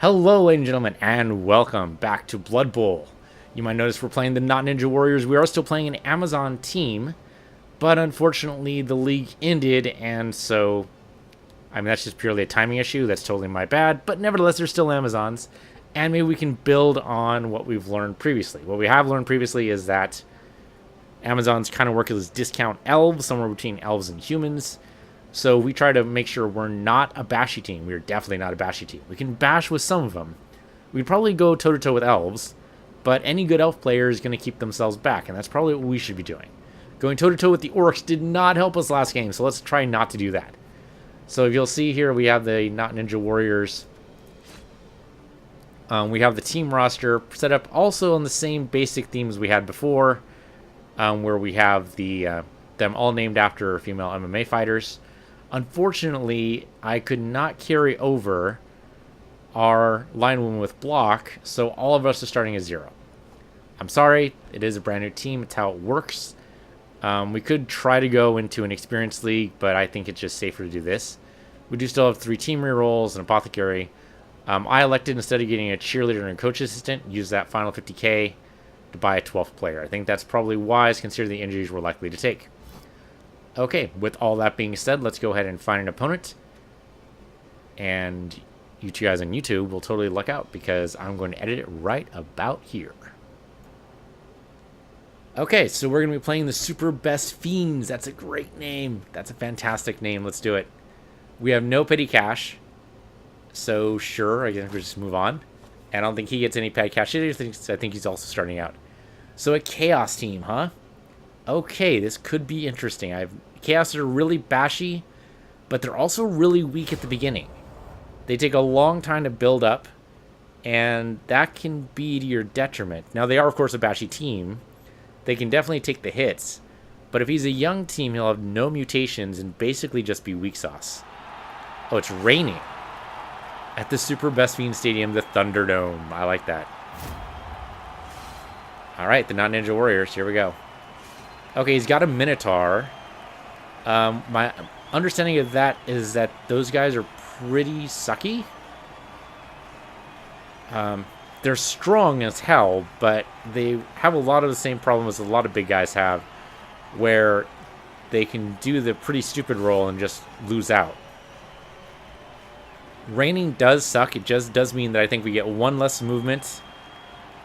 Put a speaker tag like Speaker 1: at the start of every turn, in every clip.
Speaker 1: Hello, ladies and gentlemen, and welcome back to Blood Bowl. You might notice we're playing the Not Ninja Warriors. We are still playing an Amazon team, but unfortunately the league ended, and so, that's just purely a timing issue. That's totally my bad, but nevertheless, they're still Amazons, and maybe we can build on what we've learned previously. What we have learned previously is that Amazons kind of work as discount elves, somewhere between elves and humans. So we try to make sure we're not a bashy team. We're definitely not a bashy team. We can bash with some of them. We'd probably go toe-to-toe with elves, but any good elf player is going to keep themselves back, and that's probably what we should be doing. Going toe-to-toe with the orcs did not help us last game, so let's try not to do that. So if you'll see here, we have the Not Ninja Warriors. We have the team roster set up also on the same basic themes we had before, where we have them all named after female MMA fighters. Unfortunately, I could not carry over our linewoman with block, so all of us are starting at 0. I'm sorry, it is a brand new team. It's how it works. We could try to go into an experienced league, but I think it's just safer to do this. We do still have 3 team rerolls, an apothecary. I elected, instead of getting a cheerleader and a coach assistant, use that final 50k to buy a 12th player. I think that's probably wise, considering the injuries we're likely to take. Okay, with all that being said, let's go ahead and find an opponent. And you two guys on YouTube will totally luck out, because I'm going to edit it right about here. Okay, so we're going to be playing the Super Best Fiends. That's a great name. That's a fantastic name. Let's do it. We have no petty cash. So sure, I guess we'll just move on. And I don't think he gets any petty cash either. I think he's also starting out. So a Chaos team, huh? Okay, this could be interesting. Chaos are really bashy, but they're also really weak at the beginning. They take a long time to build up, and that can be to your detriment. Now, they are, of course, a bashy team. They can definitely take the hits, but if he's a young team, he'll have no mutations and basically just be weak sauce. Oh, it's raining. At the Super Best Fiend Stadium, the Thunderdome. I like that. All right, the Not Ninja Warriors. Here we go. Okay, he's got a Minotaur. My understanding of that is that those guys are pretty sucky. They're strong as hell, but they have a lot of the same problems a lot of big guys have, where they can do the pretty stupid roll and just lose out. Raining does suck. It just does mean that I think we get 1 less movement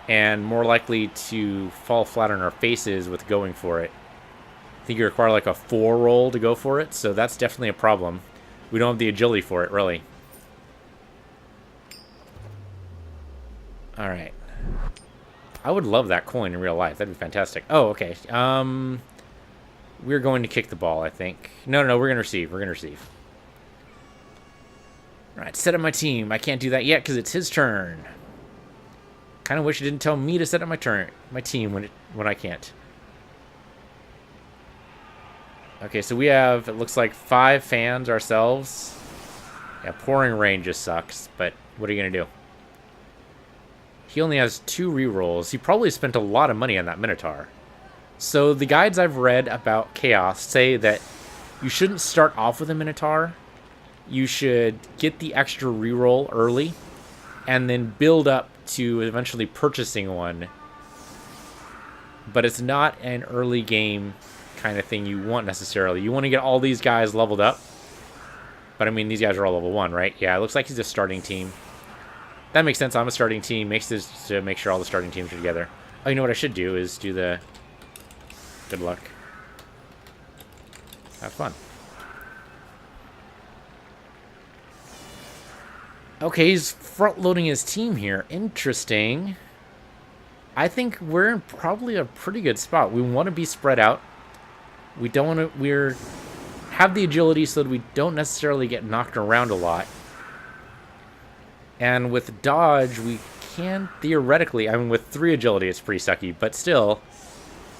Speaker 1: and more likely to fall flat on our faces with going for it. I think you require like a 4 roll to go for it, so that's definitely a problem. We don't have the agility for it, really. Alright. I would love that coin in real life. That'd be fantastic. Oh, okay. We're going to kick the ball, I think. No, we're going to receive. We're going to receive. Alright, set up my team. I can't do that yet because it's his turn. Kind of wish it didn't tell me to set up my team when I can't. Okay, so we have, it looks like 5 fans ourselves. Yeah, pouring rain just sucks, but what are you going to do? He only has 2 rerolls. He probably spent a lot of money on that Minotaur. So the guides I've read about Chaos say that you shouldn't start off with a Minotaur. You should get the extra reroll early and then build up to eventually purchasing one. But it's not an early game kind of thing you want necessarily. You want to get all these guys leveled up. But I mean, these guys are all level 1, right? Yeah, it looks like he's a starting team. That makes sense. I'm a starting team. Makes this to make sure all the starting teams are together. Oh, you know what I should do is do the good luck. Have fun. Okay, he's front-loading his team here. Interesting. I think we're in probably a pretty good spot. We want to be spread out. We don't want to... have the agility so that we don't necessarily get knocked around a lot. And with dodge, we can theoretically... I mean, with 3 agility, it's pretty sucky. But still,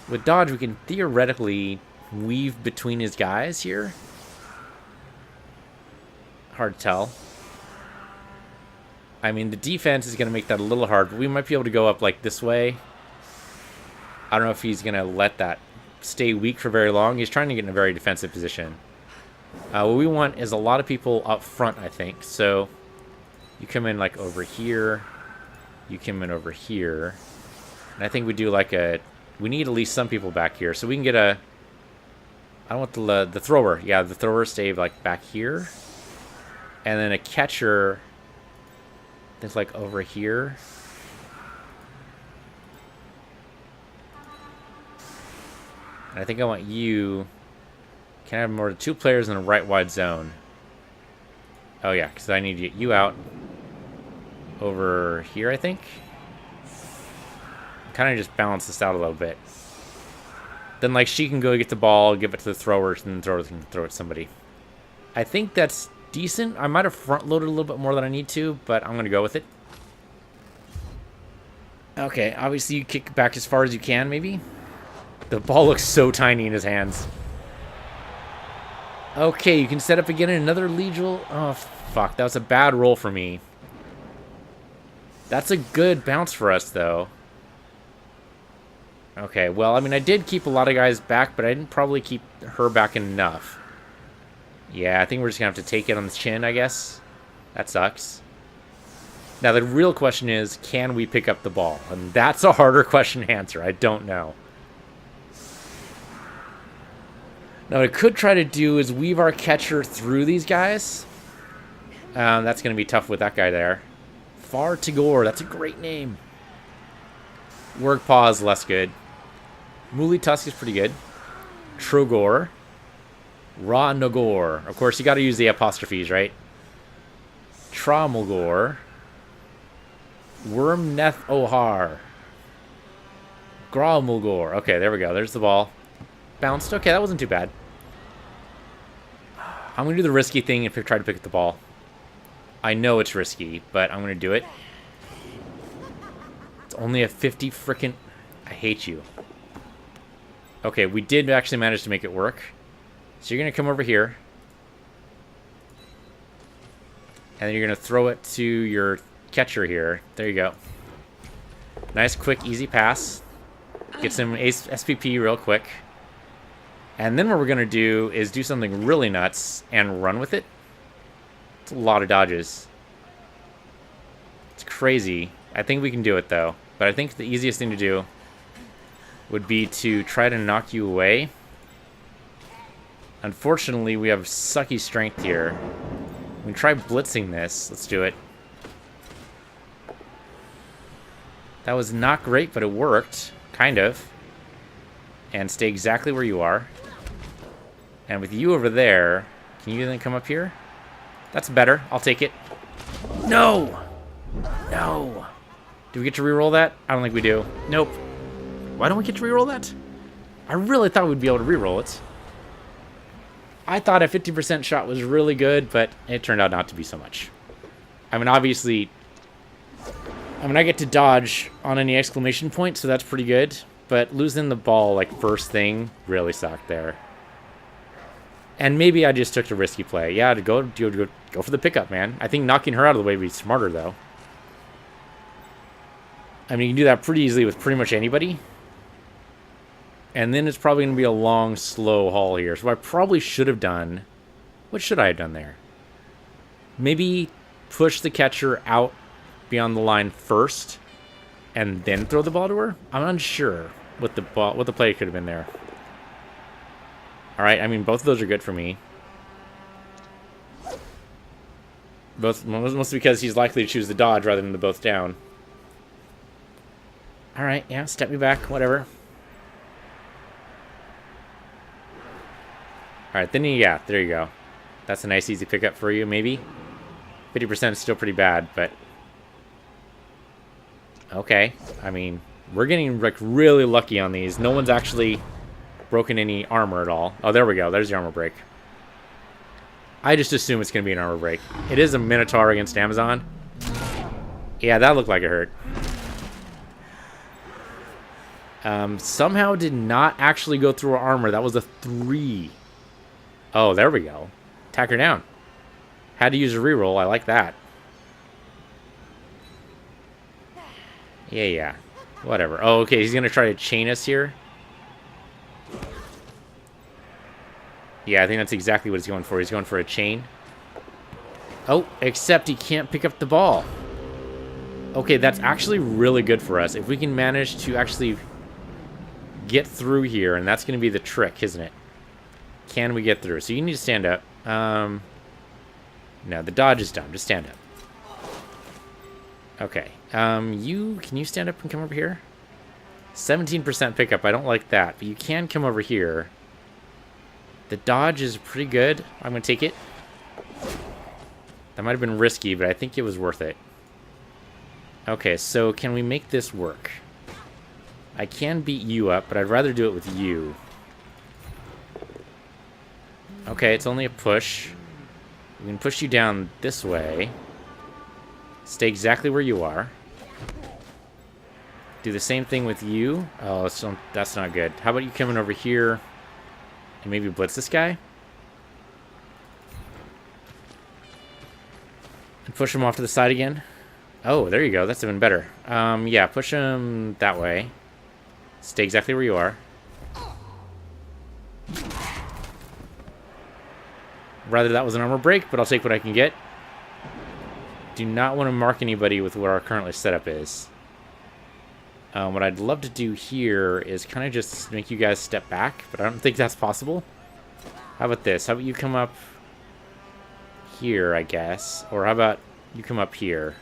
Speaker 1: with dodge, we can theoretically weave between his guys here. Hard to tell. I mean, the defense is going to make that a little hard, but we might be able to go up, like, this way. I don't know if he's going to let that stay weak for very long. He's trying to get in a very defensive position. What we want is a lot of people up front, I think. So You come in like over here. You come in over here. And I think we do like a... We need at least some people back here. So we can get a... I don't want the thrower. Yeah, the thrower stay like back here. And then a catcher... It's like over here. And I think I want you... Can I have more than 2 players in a right wide zone? Oh yeah, because I need to get you out over here, I think. Kind of just balance this out a little bit. Then like she can go get the ball, give it to the throwers, and then throwers can throw it to somebody. I think that's decent. I might have front loaded a little bit more than I need to, but I'm gonna go with it. Okay, obviously you kick back as far as you can, maybe. The ball looks so tiny in his hands. Okay, you can set up again another legal. Oh, fuck. That was a bad roll for me. That's a good bounce for us, though. Okay, well, I mean, I did keep a lot of guys back, but I didn't probably keep her back enough. Yeah, I think we're just going to have to take it on the chin, I guess. That sucks. Now, the real question is, can we pick up the ball? And that's a harder question to answer. I don't know. Now, what I could try to do is weave our catcher through these guys. That's going to be tough with that guy there. Far Tagore, that's a great name. Work Paw is less good. Muli Tusk is pretty good. Trogor. Ra Nagor. Of course, you got to use the apostrophes, right? Tramulgor. Wormneth Ohar. Graumulgor. Okay, there we go. There's the ball. Bounced. Okay, that wasn't too bad. I'm going to do the risky thing and try to pick up the ball. I know it's risky, but I'm going to do it. It's only a 50 frickin'... I hate you. Okay, we did actually manage to make it work. So you're going to come over here. And then you're going to throw it to your catcher here. There you go. Nice, quick, easy pass. Get some SPP real quick. And then what we're going to do is do something really nuts and run with it. It's a lot of dodges. It's crazy. I think we can do it, though. But I think the easiest thing to do would be to try to knock you away. Unfortunately, we have sucky strength here. We can try blitzing this. Let's do it. That was not great, but it worked. Kind of. And stay exactly where you are. And with you over there, can you then come up here? That's better. I'll take it. No! No! Do we get to reroll that? I don't think we do. Nope. Why don't we get to reroll that? I really thought we'd be able to reroll it. I thought a 50% shot was really good, but it turned out not to be so much. I mean, obviously... I mean, I get to dodge on any exclamation point, so that's pretty good. But losing the ball, like, first thing really sucked there. And maybe I just took the risky play. Yeah, to go for the pickup, man. I think knocking her out of the way would be smarter, though. I mean, you can do that pretty easily with pretty much anybody. And then it's probably going to be a long, slow haul here. So I probably should have done... What should I have done there? Maybe push the catcher out beyond the line first and then throw the ball to her? I'm unsure what the play could have been there. All right, I mean, both of those are good for me. Mostly because he's likely to choose the dodge rather than the both down. All right, yeah, step me back, whatever. All right, then yeah, there you go. That's a nice, easy pickup for you, maybe. 50% is still pretty bad, but... Okay, I mean, we're getting like really lucky on these. No one's actually broken any armor at all. Oh, there we go. There's the armor break. I just assume it's going to be an armor break. It is a Minotaur against Amazon. Yeah, that looked like it hurt. Somehow did not actually go through her armor. That was a 3. Oh, there we go. Attack her down. Had to use a reroll. I like that. Yeah. Whatever. Oh, okay. He's going to try to chain us here. Yeah, I think that's exactly what he's going for. He's going for a chain. Oh, except he can't pick up the ball. Okay, that's actually really good for us. If we can manage to actually get through here, and that's going to be the trick, isn't it? Can we get through? So you need to stand up. No, the dodge is done. Just stand up. Okay. Can you stand up and come over here? 17% pickup. I don't like that, but you can come over here. The dodge is pretty good. I'm going to take it. That might have been risky, but I think it was worth it. Okay, so can we make this work? I can beat you up, but I'd rather do it with you. Okay, it's only a push. We can push you down this way. Stay exactly where you are. Do the same thing with you. Oh, that's not good. How about you coming over here and maybe blitz this guy? And push him off to the side again. Oh, there you go. That's even better. Yeah, push him that way. Stay exactly where you are. Rather that was an armor break, but I'll take what I can get. Do not want to mark anybody with what our currently setup is. What I'd love to do here is kind of just make you guys step back, but I don't think that's possible. How about this? How about you come up here, I guess? Or how about you come up here?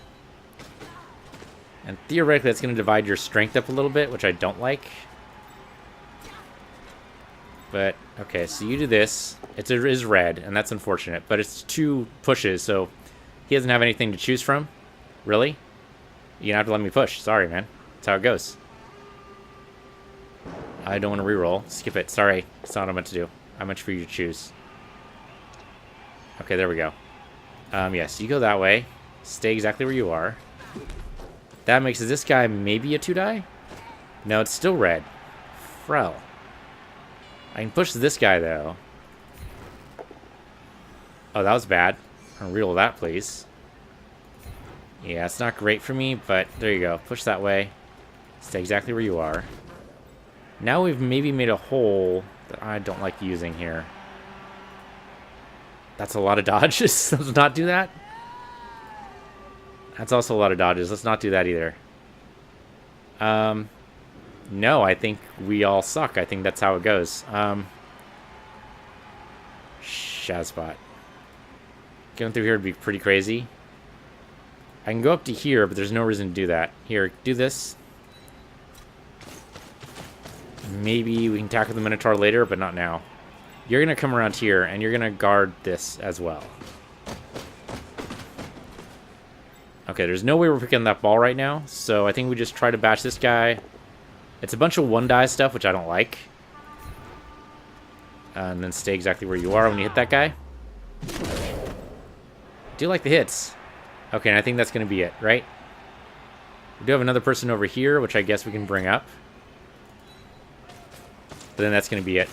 Speaker 1: And theoretically, that's going to divide your strength up a little bit, which I don't like. But, okay, so you do this. It is red, and that's unfortunate. But it's 2 pushes, so he doesn't have anything to choose from. Really? You're going to have to let me push. Sorry, man. That's how it goes. I don't want to reroll. Skip it. Sorry. That's not what I meant to do. I meant for you to choose. Okay, there we go. Yes, you go that way. Stay exactly where you are. That makes this guy maybe a 2-die? No, it's still red. Frel. I can push this guy, though. Oh, that was bad. I'll reroll that, please. Yeah, it's not great for me, but there you go. Push that way. Stay exactly where you are. Now we've maybe made a hole that I don't like using here. That's a lot of dodges. Let's not do that. That's also a lot of dodges. Let's not do that either. No, I think we all suck. I think that's how it goes. Shazbot. Going through here would be pretty crazy. I can go up to here, but there's no reason to do that. Here, do this. Maybe we can tackle the Minotaur later, but not now. You're going to come around here, and you're going to guard this as well. Okay, there's no way we're picking that ball right now, so I think we just try to bash this guy. It's a bunch of 1-die stuff, which I don't like. And then stay exactly where you are when you hit that guy. I do like the hits. Okay, and I think that's going to be it, right? We do have another person over here, which I guess we can bring up. But then that's going to be it.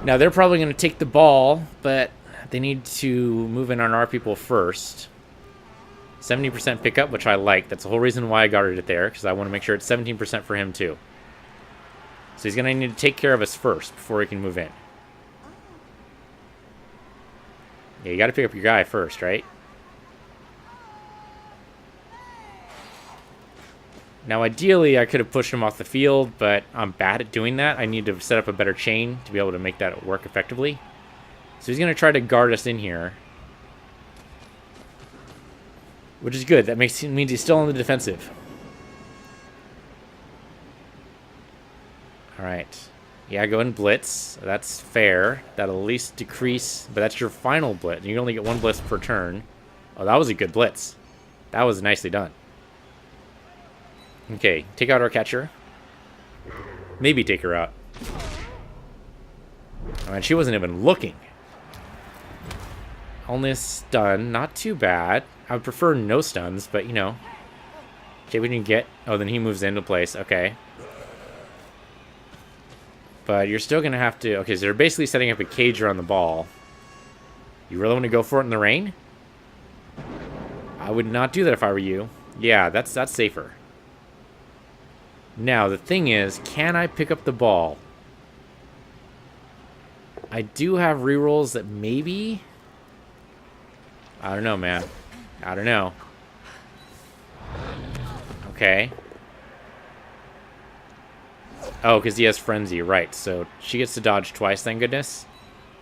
Speaker 1: Now, they're probably going to take the ball, but they need to move in on our people first. 70% pickup, which I like. That's the whole reason why I guarded it there, because I want to make sure it's 17% for him, too. So he's going to need to take care of us first before he can move in. Yeah, you got to pick up your guy first, right? Now, ideally, I could have pushed him off the field, but I'm bad at doing that. I need to set up a better chain to be able to make that work effectively. So he's going to try to guard us in here. Which is good. That means he's still on the defensive. Alright. Yeah, go and blitz. That's fair. That'll at least decrease. But that's your final blitz. You only get 1 blitz per turn. Oh, that was a good blitz. That was nicely done. Okay, take out our catcher. Maybe take her out. Alright, she wasn't even looking. Only a stun. Not too bad. I would prefer no stuns, but, you know. Okay, we didn't get... Oh, then he moves into place. Okay. But you're still going to have to... Okay, so they're basically setting up a cage around the ball. You really want to go for it in the rain? I would not do that if I were you. Yeah, that's safer. Now, the thing is, can I pick up the ball? I do have rerolls that maybe... I don't know, man. I don't know. Okay. Oh, because he has Frenzy, right. So she gets to dodge twice, thank goodness.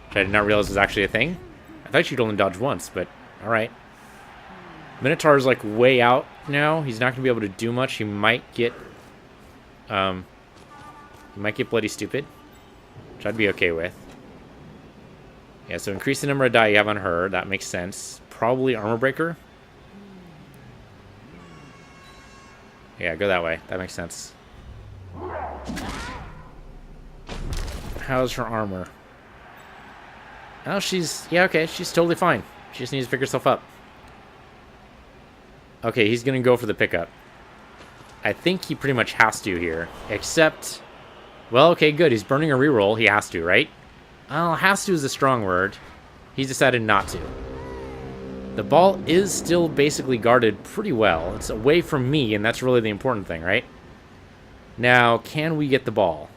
Speaker 1: Which I did not realize was actually a thing. I thought she'd only dodge once, but alright. Minotaur's like way out now. He's not going to be able to do much. He might get... he might get bloody stupid. Which I'd be okay with. Yeah, so increase the number of die you have on her. That makes sense. Probably Armor Breaker. Yeah, go that way. That makes sense. How's her armor? Oh, she's... Yeah, okay. She's totally fine. She just needs to pick herself up. Okay, he's going to go for the pickup. I think he pretty much has to here. Except... Well, okay, good. He's burning a reroll. He has to, right? Oh, has to is a strong word. He's decided not to. The ball is still basically guarded pretty well. It's away from me, and that's really the important thing, right? Now, can we get the ball?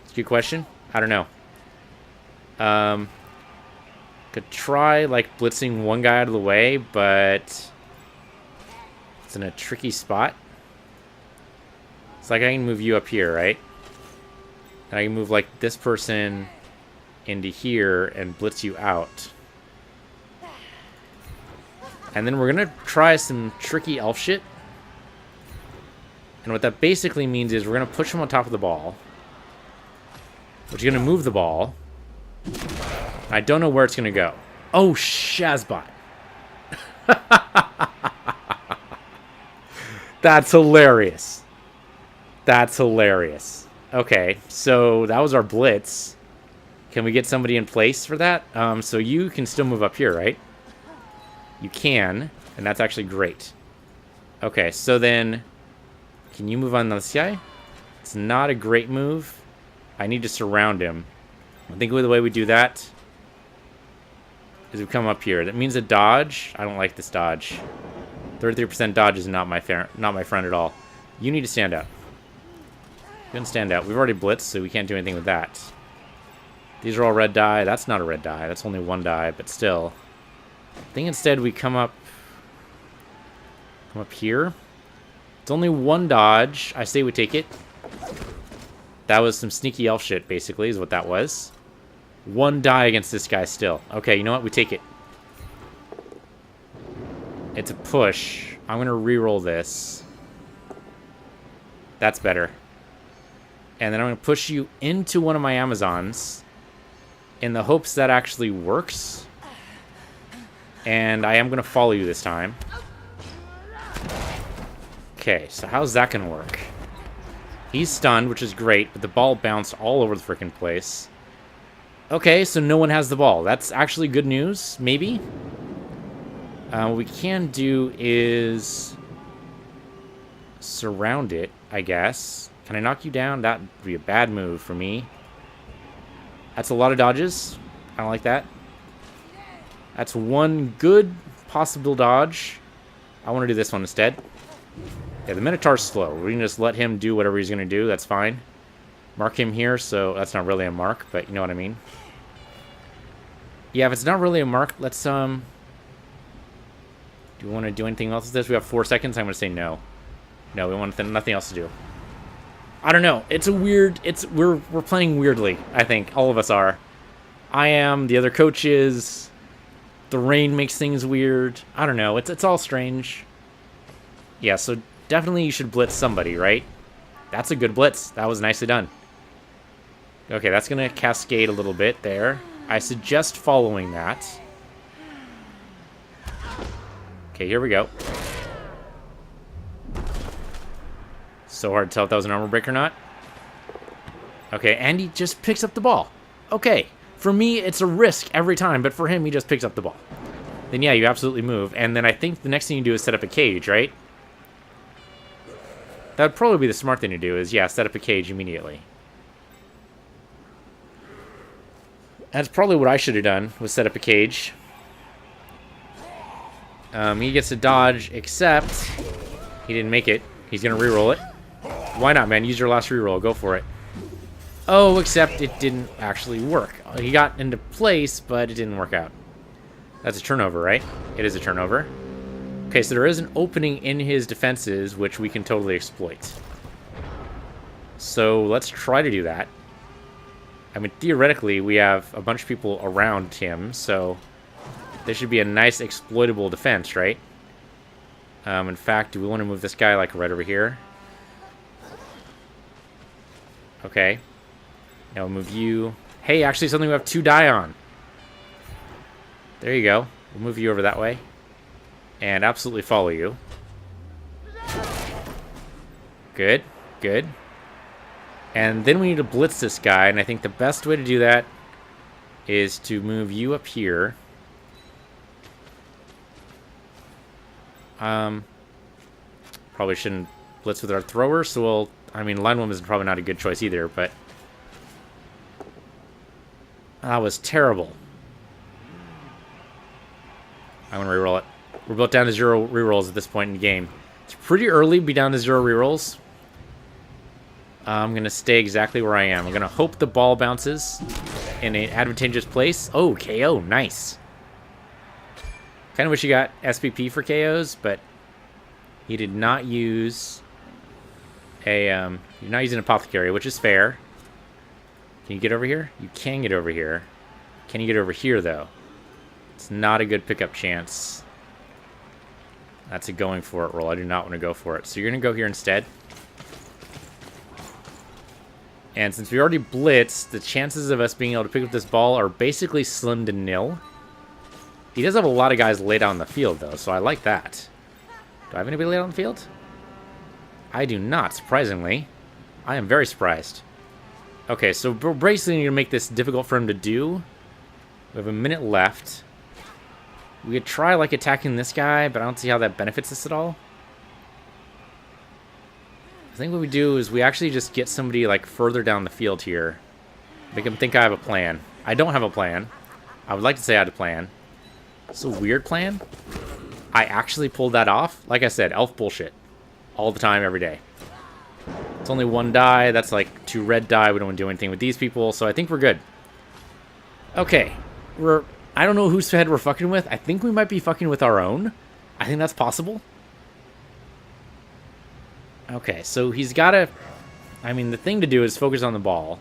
Speaker 1: It's a good question. I don't know. Could try, like, blitzing one guy out of the way, but it's in a tricky spot. It's like I can move you up here, right? And I can move, like, this person into here and blitz you out. And then we're going to try some tricky elf shit. And what that basically means is we're going to push him on top of the ball. Which is going to move the ball. I don't know where it's going to go. Oh, Shazbot. That's hilarious. That's hilarious. Okay, so that was our blitz. Can we get somebody in place for that? So you can still move up here, right? You can, and that's actually great. Okay, so then... Can you move on this guy? It's not a great move. I need to surround him. I think the way we do that is we come up here. That means a dodge. I don't like this dodge. 33% dodge is not my friend at all. You need to stand up. You can stand out. We've already blitzed, so we can't do anything with that. These are all red die. That's not a red die. That's only one die, but still. I think instead we come up here. It's only one dodge. I say we take it. That was some sneaky elf shit, basically, is what that was. One die against this guy still. Okay, you know what? We take it. It's a push. I'm going to reroll this. That's better. And then I'm going to push you into one of my Amazons in the hopes that actually works. And I am going to follow you this time. Okay, so how's that going to work? He's stunned, which is great, but the ball bounced all over the freaking place. Okay, so no one has the ball. That's actually good news, maybe. What we can do is surround it, I guess. Can I knock you down? That would be a bad move for me. That's a lot of dodges. I don't like that. That's one good possible dodge. I want to do this one instead. Yeah, the Minotaur's slow. We can just let him do whatever he's going to do. That's fine. Mark him here, so that's not really a mark, but you know what I mean. Yeah, if it's not really a mark, let's, do we want to do anything else with this? We have 4 seconds. I'm going to say no. No, we want nothing else to do. I don't know. It's a weird... We're playing weirdly, I think. All of us are. I am. The other coach is. The rain makes things weird. I don't know. It's all strange. Yeah, so definitely you should blitz somebody, right? That's a good blitz. That was nicely done. Okay, that's going to cascade a little bit there. I suggest following that. Okay, here we go. So hard to tell if that was an armor break or not. Okay, and he just picks up the ball. Okay, for me, it's a risk every time, but for him, he just picks up the ball. Then yeah, you absolutely move. And then I think the next thing you do is set up a cage, right? That would probably be the smart thing to do is, yeah, set up a cage immediately. That's probably what I should have done, was set up a cage. He gets to dodge, except he didn't make it. He's going to reroll it. Why not, man? Use your last reroll. Go for it. Oh, except it didn't actually work. He got into place, but it didn't work out. That's a turnover, right? It is a turnover. Okay, so there is an opening in his defenses, which we can totally exploit. So let's try to do that. I mean, theoretically, we have a bunch of people around him, so this should be a nice exploitable defense, right? In fact, do we want to move this guy, like, right over here? Okay. Now we'll move you. Hey, actually something we have 2 die on. There you go. We'll move you over that way. And absolutely follow you. Good. Good. And then we need to blitz this guy, and I think the best way to do that is to move you up here. Probably shouldn't blitz with our thrower, so we'll... I mean, line 1 is probably not a good choice either, but... that was terrible. I'm going to reroll it. We're both down to 0 rerolls at this point in the game. It's pretty early to be down to 0 rerolls. I'm going to stay exactly where I am. I'm going to hope the ball bounces in an advantageous place. Oh, KO. Nice. Kind of wish you got SPP for KOs, but he did not use a... you're not using Apothecary, which is fair. Can you get over here? You can get over here. Can you get over here, though? It's not a good pickup chance. That's a going for it roll. I do not want to go for it. So you're going to go here instead. And since we already blitzed, the chances of us being able to pick up this ball are basically slim to nil. He does have a lot of guys laid out on the field, though, so I like that. Do I have anybody laid out on the field? I do not, surprisingly. I am very surprised. Okay, so we're basically going to make this difficult for him to do. We have a minute left. We could try, like, attacking this guy, but I don't see how that benefits us at all. I think what we do is we actually just get somebody, like, further down the field here. Make him think I have a plan. I don't have a plan. I would like to say I had a plan. It's a weird plan. I actually pulled that off. Like I said, elf bullshit. All the time, every day. It's only 1 die. That's like 2 red die. We don't want to do anything with these people, so I think we're good. Okay. I don't know whose head we're fucking with. I think we might be fucking with our own. I think that's possible. Okay, so he's got to... I mean, the thing to do is focus on the ball.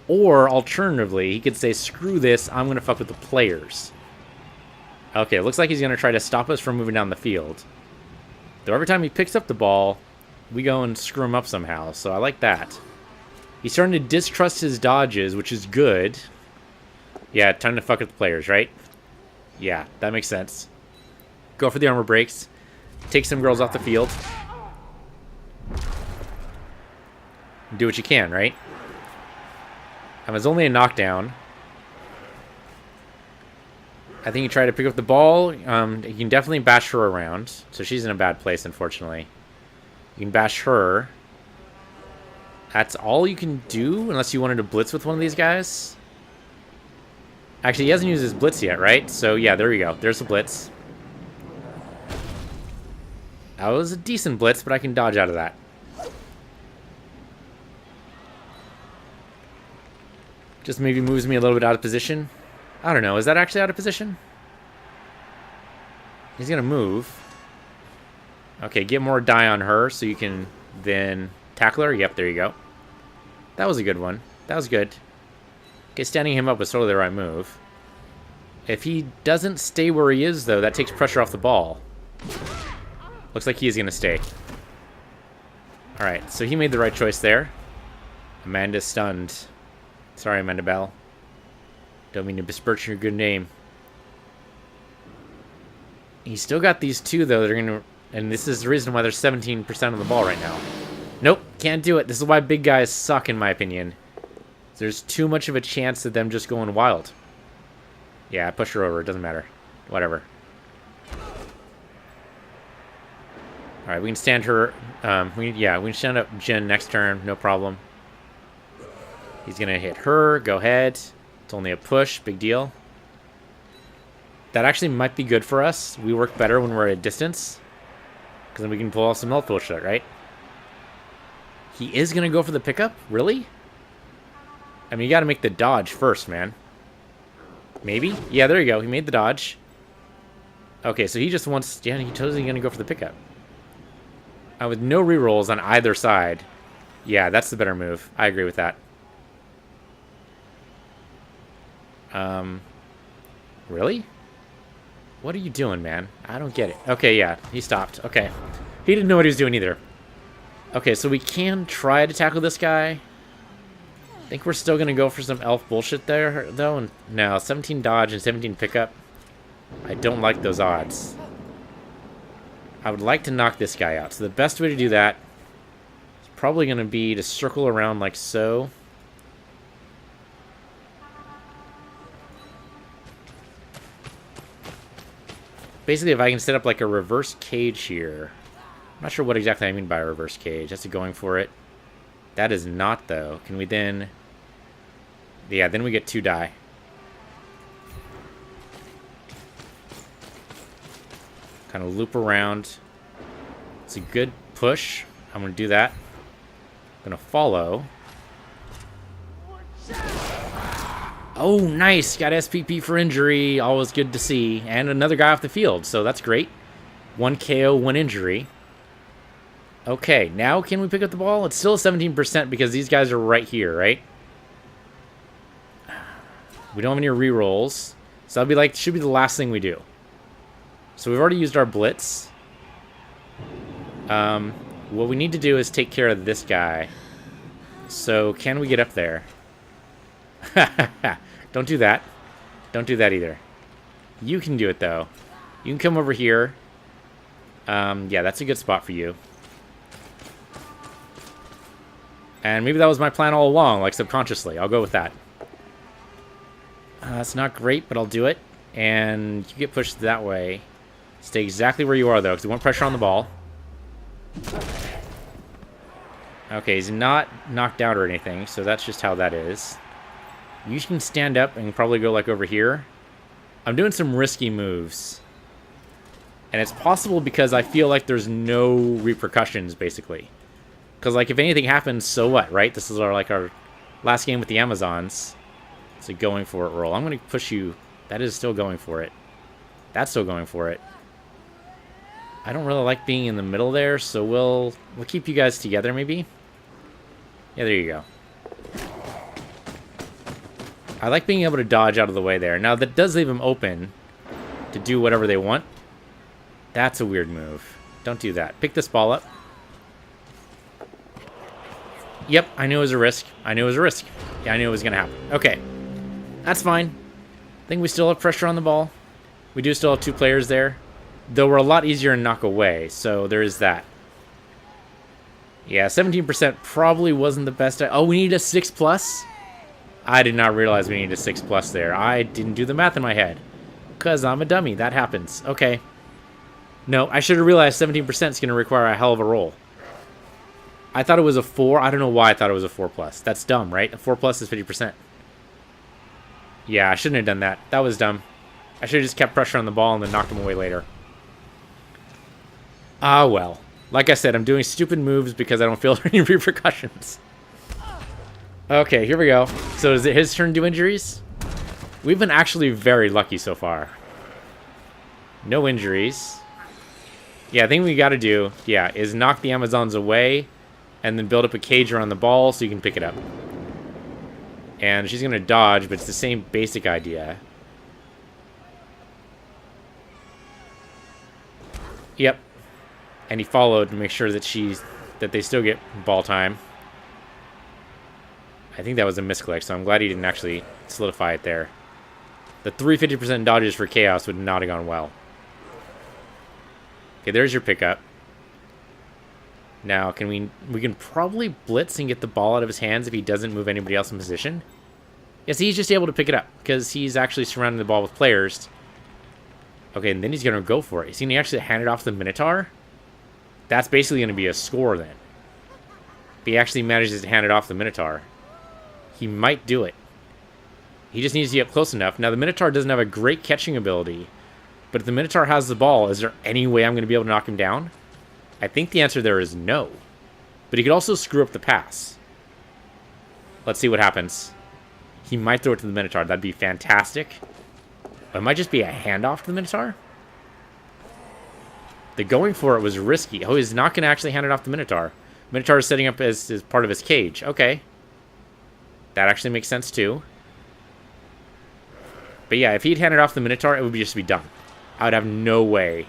Speaker 1: Or, alternatively, he could say, screw this, I'm going to fuck with the players. Okay, it looks like he's going to try to stop us from moving down the field. Though every time he picks up the ball, we go and screw him up somehow, so I like that. He's starting to distrust his dodges, which is good. Yeah, time to fuck with the players, right? Yeah, that makes sense. Go for the armor breaks. Take some girls off the field. Do what you can, right? It's only a knockdown. I think you try to pick up the ball. You can definitely bash her around. So she's in a bad place, unfortunately. You can bash her. That's all you can do, unless you wanted to blitz with one of these guys. Actually, he hasn't used his blitz yet, right? So, yeah, there we go. There's the blitz. That was a decent blitz, but I can dodge out of that. Just maybe moves me a little bit out of position. I don't know. Is that actually out of position? He's going to move. Okay, get more die on her so you can then tackle her. Yep, there you go. That was a good one. That was good. Okay, standing him up was totally the right move. If he doesn't stay where he is, though, that takes pressure off the ball. Looks like he is going to stay. Alright, so he made the right choice there. Amanda's stunned. Sorry, Amanda Bell. Don't mean to besmirch your good name. He's still got these 2, though, that are going to... And this is the reason why there's 17% of the ball right now. Nope, can't do it. This is why big guys suck, in my opinion. There's too much of a chance of them just going wild. Yeah, push her over. It doesn't matter. Whatever. Alright, we can stand her... we can stand up Jen next turn. No problem. He's going to hit her. Go ahead. It's only a push. Big deal. That actually might be good for us. We work better when we're at a distance. Because then we can pull off some health bullshit, right? He is going to go for the pickup? Really? I mean, you got to make the dodge first, man. Maybe? Yeah, there you go. He made the dodge. Okay, so he just wants... Yeah, he's totally going to go for the pickup. With no rerolls on either side. Yeah, that's the better move. I agree with that. Really? What are you doing, man? I don't get it. Okay, yeah, he stopped. Okay. He didn't know what he was doing either. Okay, so we can try to tackle this guy. I think we're still going to go for some elf bullshit there, though. No, 17 dodge and 17 pickup. I don't like those odds. I would like to knock this guy out. So the best way to do that is probably going to be to circle around like so. Basically, if I can set up like a reverse cage here. I'm not sure what exactly I mean by a reverse cage. That's going for it. That is not, though. Can we then... Yeah, then we get 2 die. Kind of loop around. It's a good push. I'm going to do that. I'm going to follow. Oh, nice. Got SPP for injury. Always good to see. And another guy off the field, so that's great. 1 KO, 1 injury. Okay, now can we pick up the ball? It's still 17% because these guys are right here, right? We don't have any rerolls. So that'll be like, should be the last thing we do. So we've already used our blitz. What we need to do is take care of this guy. So can we get up there? Don't do that. Don't do that either. You can do it, though. You can come over here. Yeah, that's a good spot for you. And maybe that was my plan all along, like subconsciously. I'll go with that. That's not great, but I'll do it. And you get pushed that way. Stay exactly where you are, though, because we want pressure on the ball. Okay, he's not knocked out or anything, so that's just how that is. You can stand up and probably go, like, over here. I'm doing some risky moves. And it's possible because I feel like there's no repercussions, basically. Because, like, if anything happens, so what, right? This is our last game with the Amazons. It's a going for it roll. I'm going to push you. That is still going for it. That's still going for it. I don't really like being in the middle there, so we'll keep you guys together, maybe. Yeah, there you go. I like being able to dodge out of the way there. Now, that does leave them open to do whatever they want. That's a weird move. Don't do that. Pick this ball up. Yep, I knew it was a risk. I knew it was a risk. Yeah, I knew it was going to happen. Okay. That's fine. I think we still have pressure on the ball. We do still have 2 players there. Though we're a lot easier to knock away, so there is that. Yeah, 17% probably wasn't the best. Oh, we need a 6+? I did not realize we needed a 6+ there. I didn't do the math in my head. Because I'm a dummy. That happens. Okay. No, I should have realized 17% is going to require a hell of a roll. I thought it was a 4. I don't know why I thought it was a 4+. That's dumb, right? A 4+ is 50%. Yeah, I shouldn't have done that. That was dumb. I should have just kept pressure on the ball and then knocked him away later. Ah, well. Like I said, I'm doing stupid moves because I don't feel any repercussions. Okay, here we go. So is it his turn to do injuries? We've been actually very lucky so far. No injuries. Yeah, I think we got to do, yeah, is knock the Amazons away and then build up a cage around the ball so you can pick it up. And she's going to dodge, but it's the same basic idea. Yep. And he followed to make sure that they still get ball time. I think that was a misclick, so I'm glad he didn't actually solidify it there. The 350% dodges for Chaos would not have gone well. Okay, there's your pickup. Now, we can probably blitz and get the ball out of his hands if he doesn't move anybody else in position. Yes, he's just able to pick it up because he's actually surrounding the ball with players. Okay, and then he's going to go for it. He's going to actually hand it off to the Minotaur. That's basically going to be a score then. If he actually manages to hand it off to the Minotaur, he might do it. He just needs to get close enough. Now, the Minotaur doesn't have a great catching ability, but if the Minotaur has the ball, is there any way I'm going to be able to knock him down? I think the answer there is no. But he could also screw up the pass. Let's see what happens. He might throw it to the Minotaur. That'd be fantastic. It might just be a handoff to the Minotaur. The going for it was risky. Oh, he's not going to actually hand it off to the Minotaur. Minotaur is setting up as part of his cage. Okay. That actually makes sense, too. But yeah, if he'd handed off the Minotaur, it would just be done. I would have no way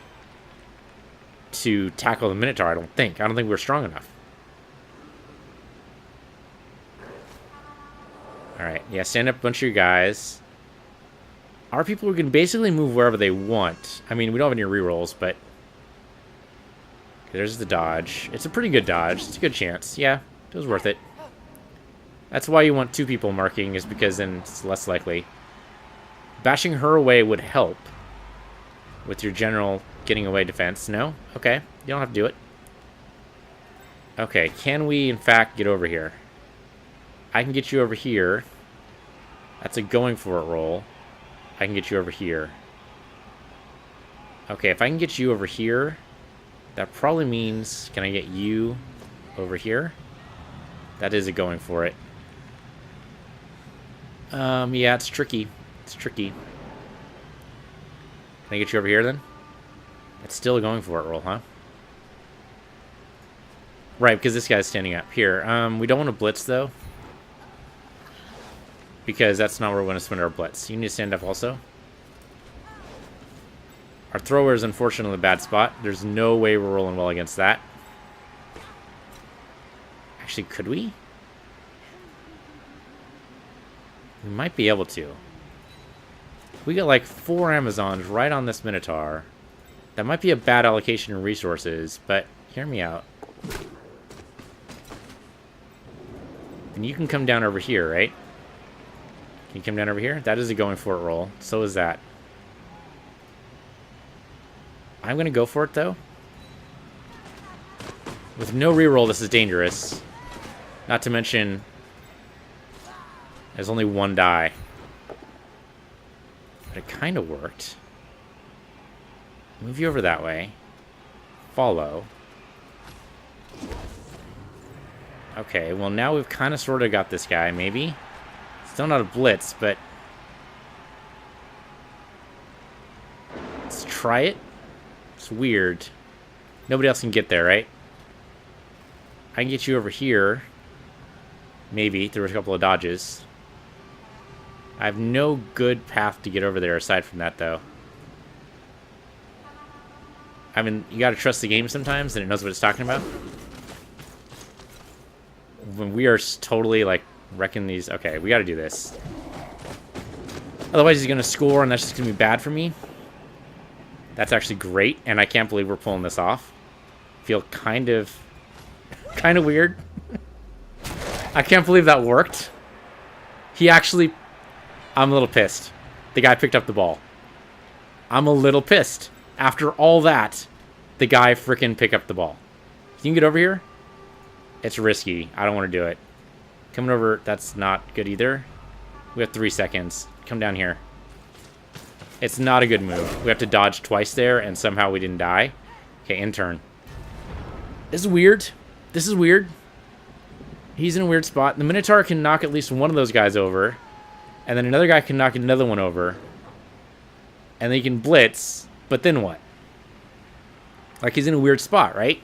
Speaker 1: to tackle the Minotaur, I don't think. I don't think we're strong enough. Alright, yeah, stand up a bunch of your guys. Our people can basically move wherever they want. I mean, we don't have any rerolls, but... There's the dodge. It's a pretty good dodge. It's a good chance. Yeah, it was worth it. That's why you want 2 people marking, is because then it's less likely. Bashing her away would help with your general getting away defense. No? Okay. You don't have to do it. Okay, can we, in fact, get over here? I can get you over here. That's a going for it roll. I can get you over here. Okay, if I can get you over here, that probably means, can I get you over here? That is a going for it. Yeah, it's tricky. It's tricky. Can I get you over here, then? It's still a going for it roll, huh? Right, because this guy's standing up. Here, we don't want to blitz, though. Because that's not where we want to spend our blitz. You need to stand up also. Our thrower is unfortunately in a bad spot. There's no way we're rolling well against that. Actually, could we? We might be able to. We got like 4 Amazons right on this Minotaur. That might be a bad allocation of resources, but hear me out. And you can come down over here, right? Can you come down over here? That is a going for it roll. So is that. I'm going to go for it, though. With no reroll, this is dangerous. Not to mention, there's only 1 die. But it kind of worked. Move you over that way. Follow. Okay, well now we've kind of sort of got this guy, maybe. Still not a blitz, but... Let's try it. It's weird. Nobody else can get there, right? I can get you over here. Maybe, through a couple of dodges. I have no good path to get over there aside from that, though. I mean, you gotta trust the game sometimes, and it knows what it's talking about. When we are totally, like, wrecking these... Okay, we gotta do this. Otherwise, he's gonna score, and that's just gonna be bad for me. That's actually great, and I can't believe we're pulling this off. Feel kind of weird. I can't believe that worked. He actually... I'm a little pissed. The guy picked up the ball. I'm a little pissed. After all that, the guy frickin' picked up the ball. Can you get over here? It's risky. I don't want to do it. Coming over, that's not good either. We have 3 seconds. Come down here. It's not a good move. We have to dodge twice there, and somehow we didn't die. Okay, in turn. This is weird. This is weird. He's in a weird spot. The Minotaur can knock at least one of those guys over. And then another guy can knock another one over. And then he can blitz. But then what? Like, he's in a weird spot, right?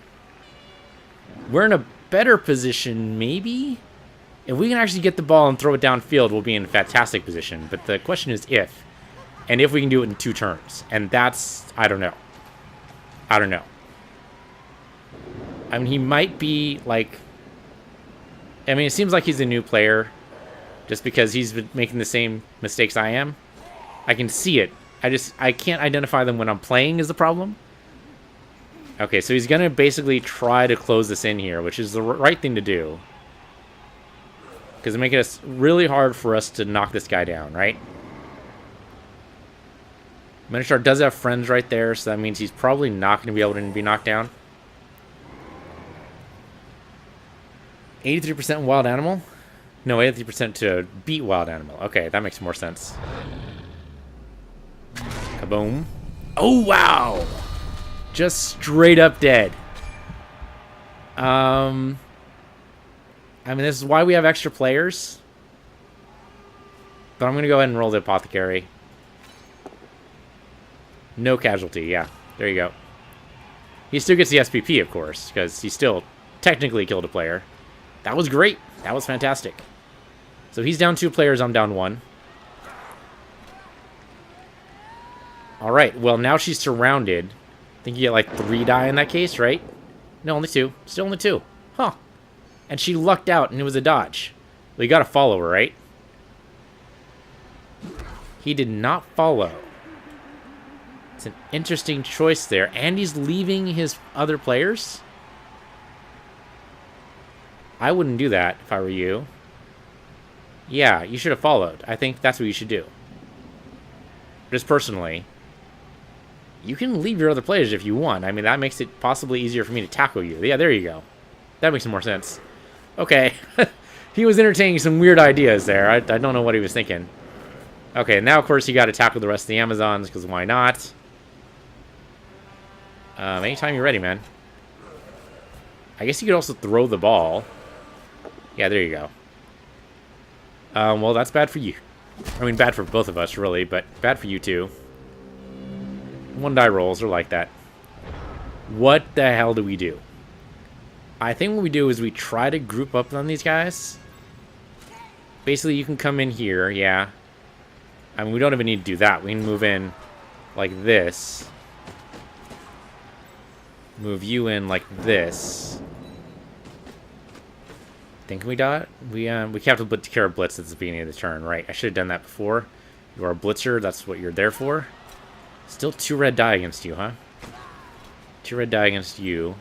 Speaker 1: We're in a better position, maybe? If we can actually get the ball and throw it downfield, we'll be in a fantastic position. But the question is if. And if we can do it in 2 turns. And that's... I don't know. I don't know. I mean, he might be, like... I mean, it seems like he's a new player. Just because he's been making the same mistakes I am. I can see it. I can't identify them when I'm playing is the problem. Okay, so he's going to basically try to close this in here, which is the right thing to do. Because it's making it really hard for us to knock this guy down, right? Minotaur does have friends right there, so that means he's probably not going to be able to be knocked down. 83% wild animal? No, 83% to beat wild animal. Okay, that makes more sense. Kaboom. Oh, wow! Just straight up dead. I mean, this is why we have extra players. But I'm going to go ahead and roll the Apothecary. No casualty, yeah. There you go. He still gets the SPP, of course, because he still technically killed a player. That was great. That was fantastic. So he's down 2 players, I'm down 1. Alright, well, now she's surrounded. I think you get, like, 3 die in that case, right? No, only 2. Still only 2. Huh. And she lucked out, and it was a dodge. Well, you gotta follow her, right? He did not follow. It's an interesting choice there. And he's leaving his other players? I wouldn't do that if I were you. Yeah, you should have followed. I think that's what you should do. Just personally. You can leave your other players if you want. I mean, that makes it possibly easier for me to tackle you. Yeah, there you go. That makes more sense. Okay. He was entertaining some weird ideas there. I don't know what he was thinking. Okay, now, of course, you got to tackle the rest of the Amazons, because why not? Anytime you're ready, man. I guess you could also throw the ball. Yeah, there you go. Well, that's bad for you. I mean, bad for both of us, really, but bad for you, too. 1 die rolls are like that. What the hell do we do? I think what we do is we try to group up on these guys. Basically, you can come in here, yeah. I mean, we don't even need to do that. We can move in like this. Move you in like this. Think we got we have to take care of blitz at the beginning of the turn, right? I should have done that before. You are a blitzer. That's what you're there for. Still 2 red die against you, huh? 2 red die against you.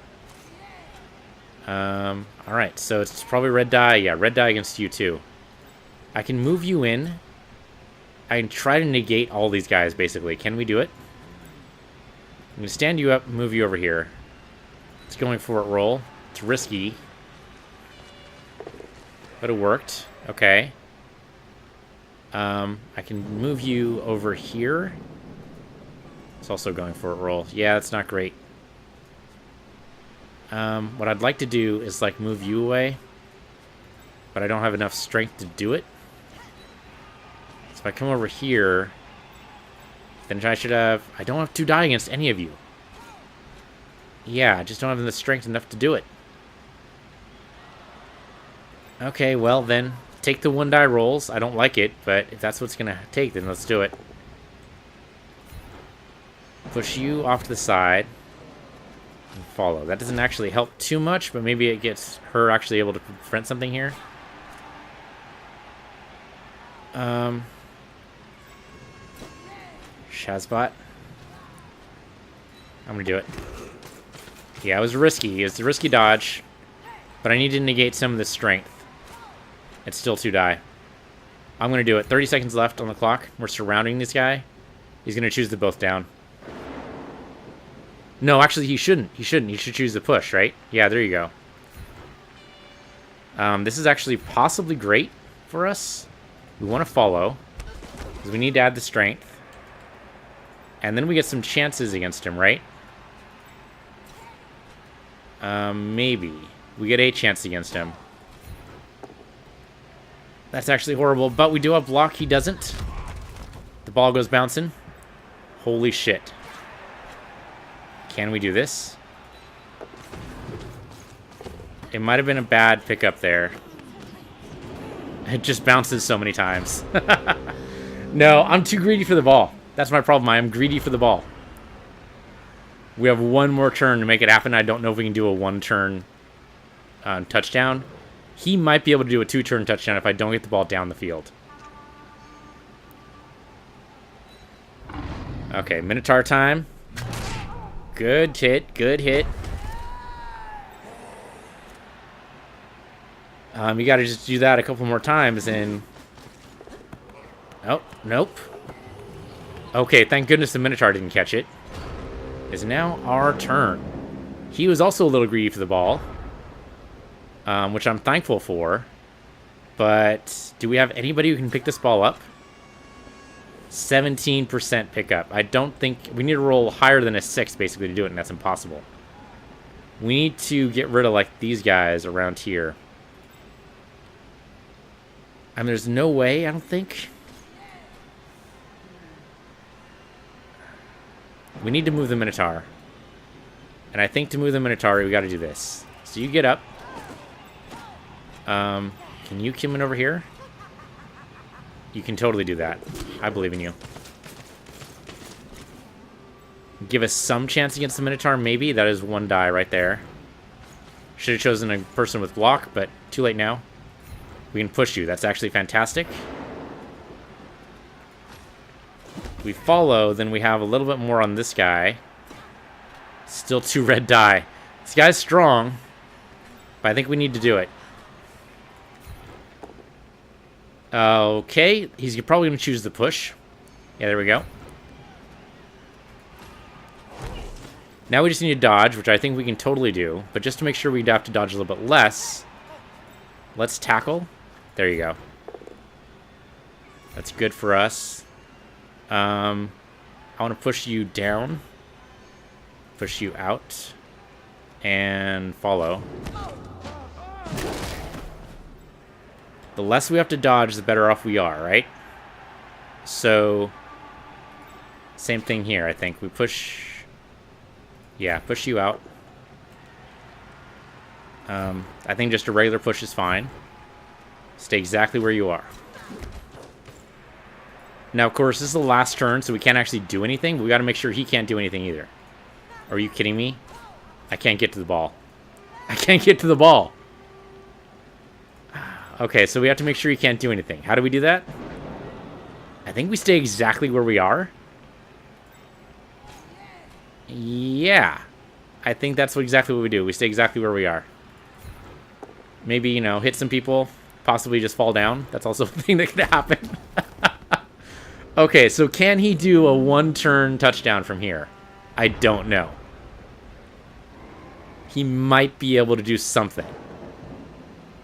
Speaker 1: All right. So it's probably red die. Yeah, red die against you too. I can move you in. I can try to negate all these guys, basically. Can we do it? I'm going to stand you up, move you over here. It's going for it roll. It's risky. But it worked. Okay. I can move you over here. It's also going for it roll. Yeah, that's not great. What I'd like to do is, like, move you away. But I don't have enough strength to do it. So if I come over here, then I should have... I don't have 2 die against any of you. Yeah, I just don't have the strength enough to do it. Okay, well then, take the 1 die rolls. I don't like it, but if that's what's going to take, then let's do it. Push you off to the side. And follow. That doesn't actually help too much, but maybe it gets her actually able to prevent something here. Shazbot. I'm going to do it. Yeah, it was risky. It was a risky dodge. But I need to negate some of the strength. It's still 2 die. I'm going to do it. 30 seconds left on the clock. We're surrounding this guy. He's going to choose the both down. No, actually, he shouldn't. He shouldn't. He should choose the push, right? Yeah, there you go. This is actually possibly great for us. We want to follow. Because we need to add the strength. And then we get some chances against him, right? Maybe. We get a chance against him. That's actually horrible, but we do have block. He doesn't. The ball goes bouncing. Holy shit. Can we do this? It might have been a bad pickup there. It just bounces so many times. No, I'm too greedy for the ball. That's my problem. I am greedy for the ball. We have 1 more turn to make it happen. I don't know if we can do a 1-turn touchdown. He might be able to do a 2-turn touchdown if I don't get the ball down the field. Okay, Minotaur time. Good hit, good hit. You gotta just do that a couple more times and... Oh, nope. Okay, thank goodness the Minotaur didn't catch it. It's now our turn. He was also a little greedy for the ball. Which I'm thankful for. But do we have anybody who can pick this ball up? 17% pickup. I don't think... We need to roll higher than a 6, basically, to do it, and that's impossible. We need to get rid of, like, these guys around here. I mean, there's no way, I don't think. We need to move the Minotaur. And I think to move the Minotaur, we got to do this. So you get up. Can you come in over here? You can totally do that. I believe in you. Give us some chance against the Minotaur, maybe. That is 1 die right there. Should have chosen a person with block, but too late now. We can push you. That's actually fantastic. We follow, then we have a little bit more on this guy. Still 2 red die. This guy's strong, but I think we need to do it. Okay, he's probably going to choose the push. Yeah, there we go. Now we just need to dodge, which I think we can totally do. But just to make sure we have to dodge a little bit less, let's tackle. There you go. That's good for us. I want to push you down. Push you out. And follow. The less we have to dodge, the better off we are, right? So, same thing here, I think. We push... Yeah, push you out. I think just a regular push is fine. Stay exactly where you are. Now, of course, this is the last turn, so we can't actually do anything, but we got to make sure he can't do anything either. Are you kidding me? I can't get to the ball. I can't get to the ball. Okay, so we have to make sure he can't do anything. How do we do that? I think we stay exactly where we are. Yeah. I think that's exactly what we do. We stay exactly where we are. Maybe, you know, hit some people. Possibly just fall down. That's also a thing that could happen. Okay, so can he do a 1-turn touchdown from here? I don't know. He might be able to do something.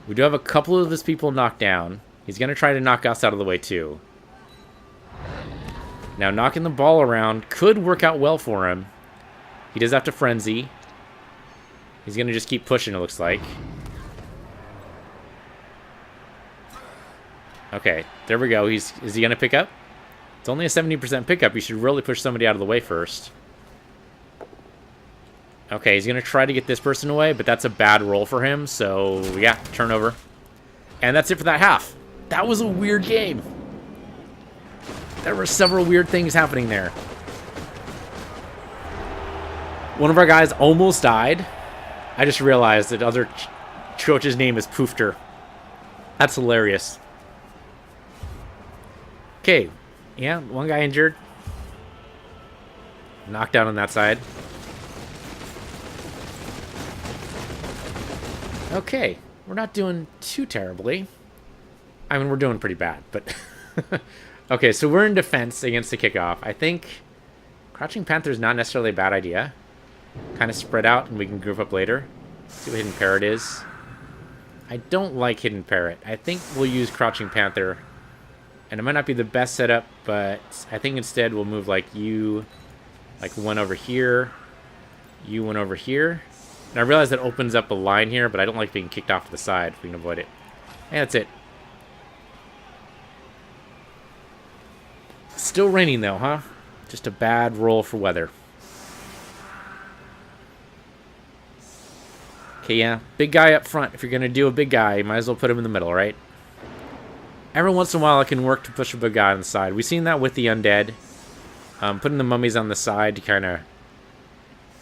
Speaker 1: We do have a couple of his people knocked down. He's going to try to knock us out of the way, too. Now, knocking the ball around could work out well for him. He does have to frenzy. He's going to just keep pushing, it looks like. Okay, there we go. Is he going to pick up? It's only a 70% pickup. You should really push somebody out of the way first. Okay, he's going to try to get this person away, but that's a bad roll for him. So, yeah, turnover. And that's it for that half. That was a weird game. There were several weird things happening there. One of our guys almost died. I just realized that other coach's name is Poofter. That's hilarious. Okay. Yeah, one guy injured. Knocked down on that side. Okay. We're not doing too terribly. I mean, we're doing pretty bad, but... Okay, so we're in defense against the kickoff. I think Crouching Panther is not necessarily a bad idea. Kind of spread out, and we can group up later. See what Hidden Parrot is. I don't like Hidden Parrot. I think we'll use Crouching Panther. And it might not be the best setup, but I think instead we'll move like you, like one over here, you one over here. And I realize that opens up a line here, but I don't like being kicked off to the side if we can avoid it. And that's it. Still raining though, huh? Just a bad roll for weather. Okay, yeah. Big guy up front. If you're going to do a big guy, you might as well put him in the middle, right? Every once in a while, it can work to push a big guy on the side. We've seen that with the undead. Putting the mummies on the side to kind of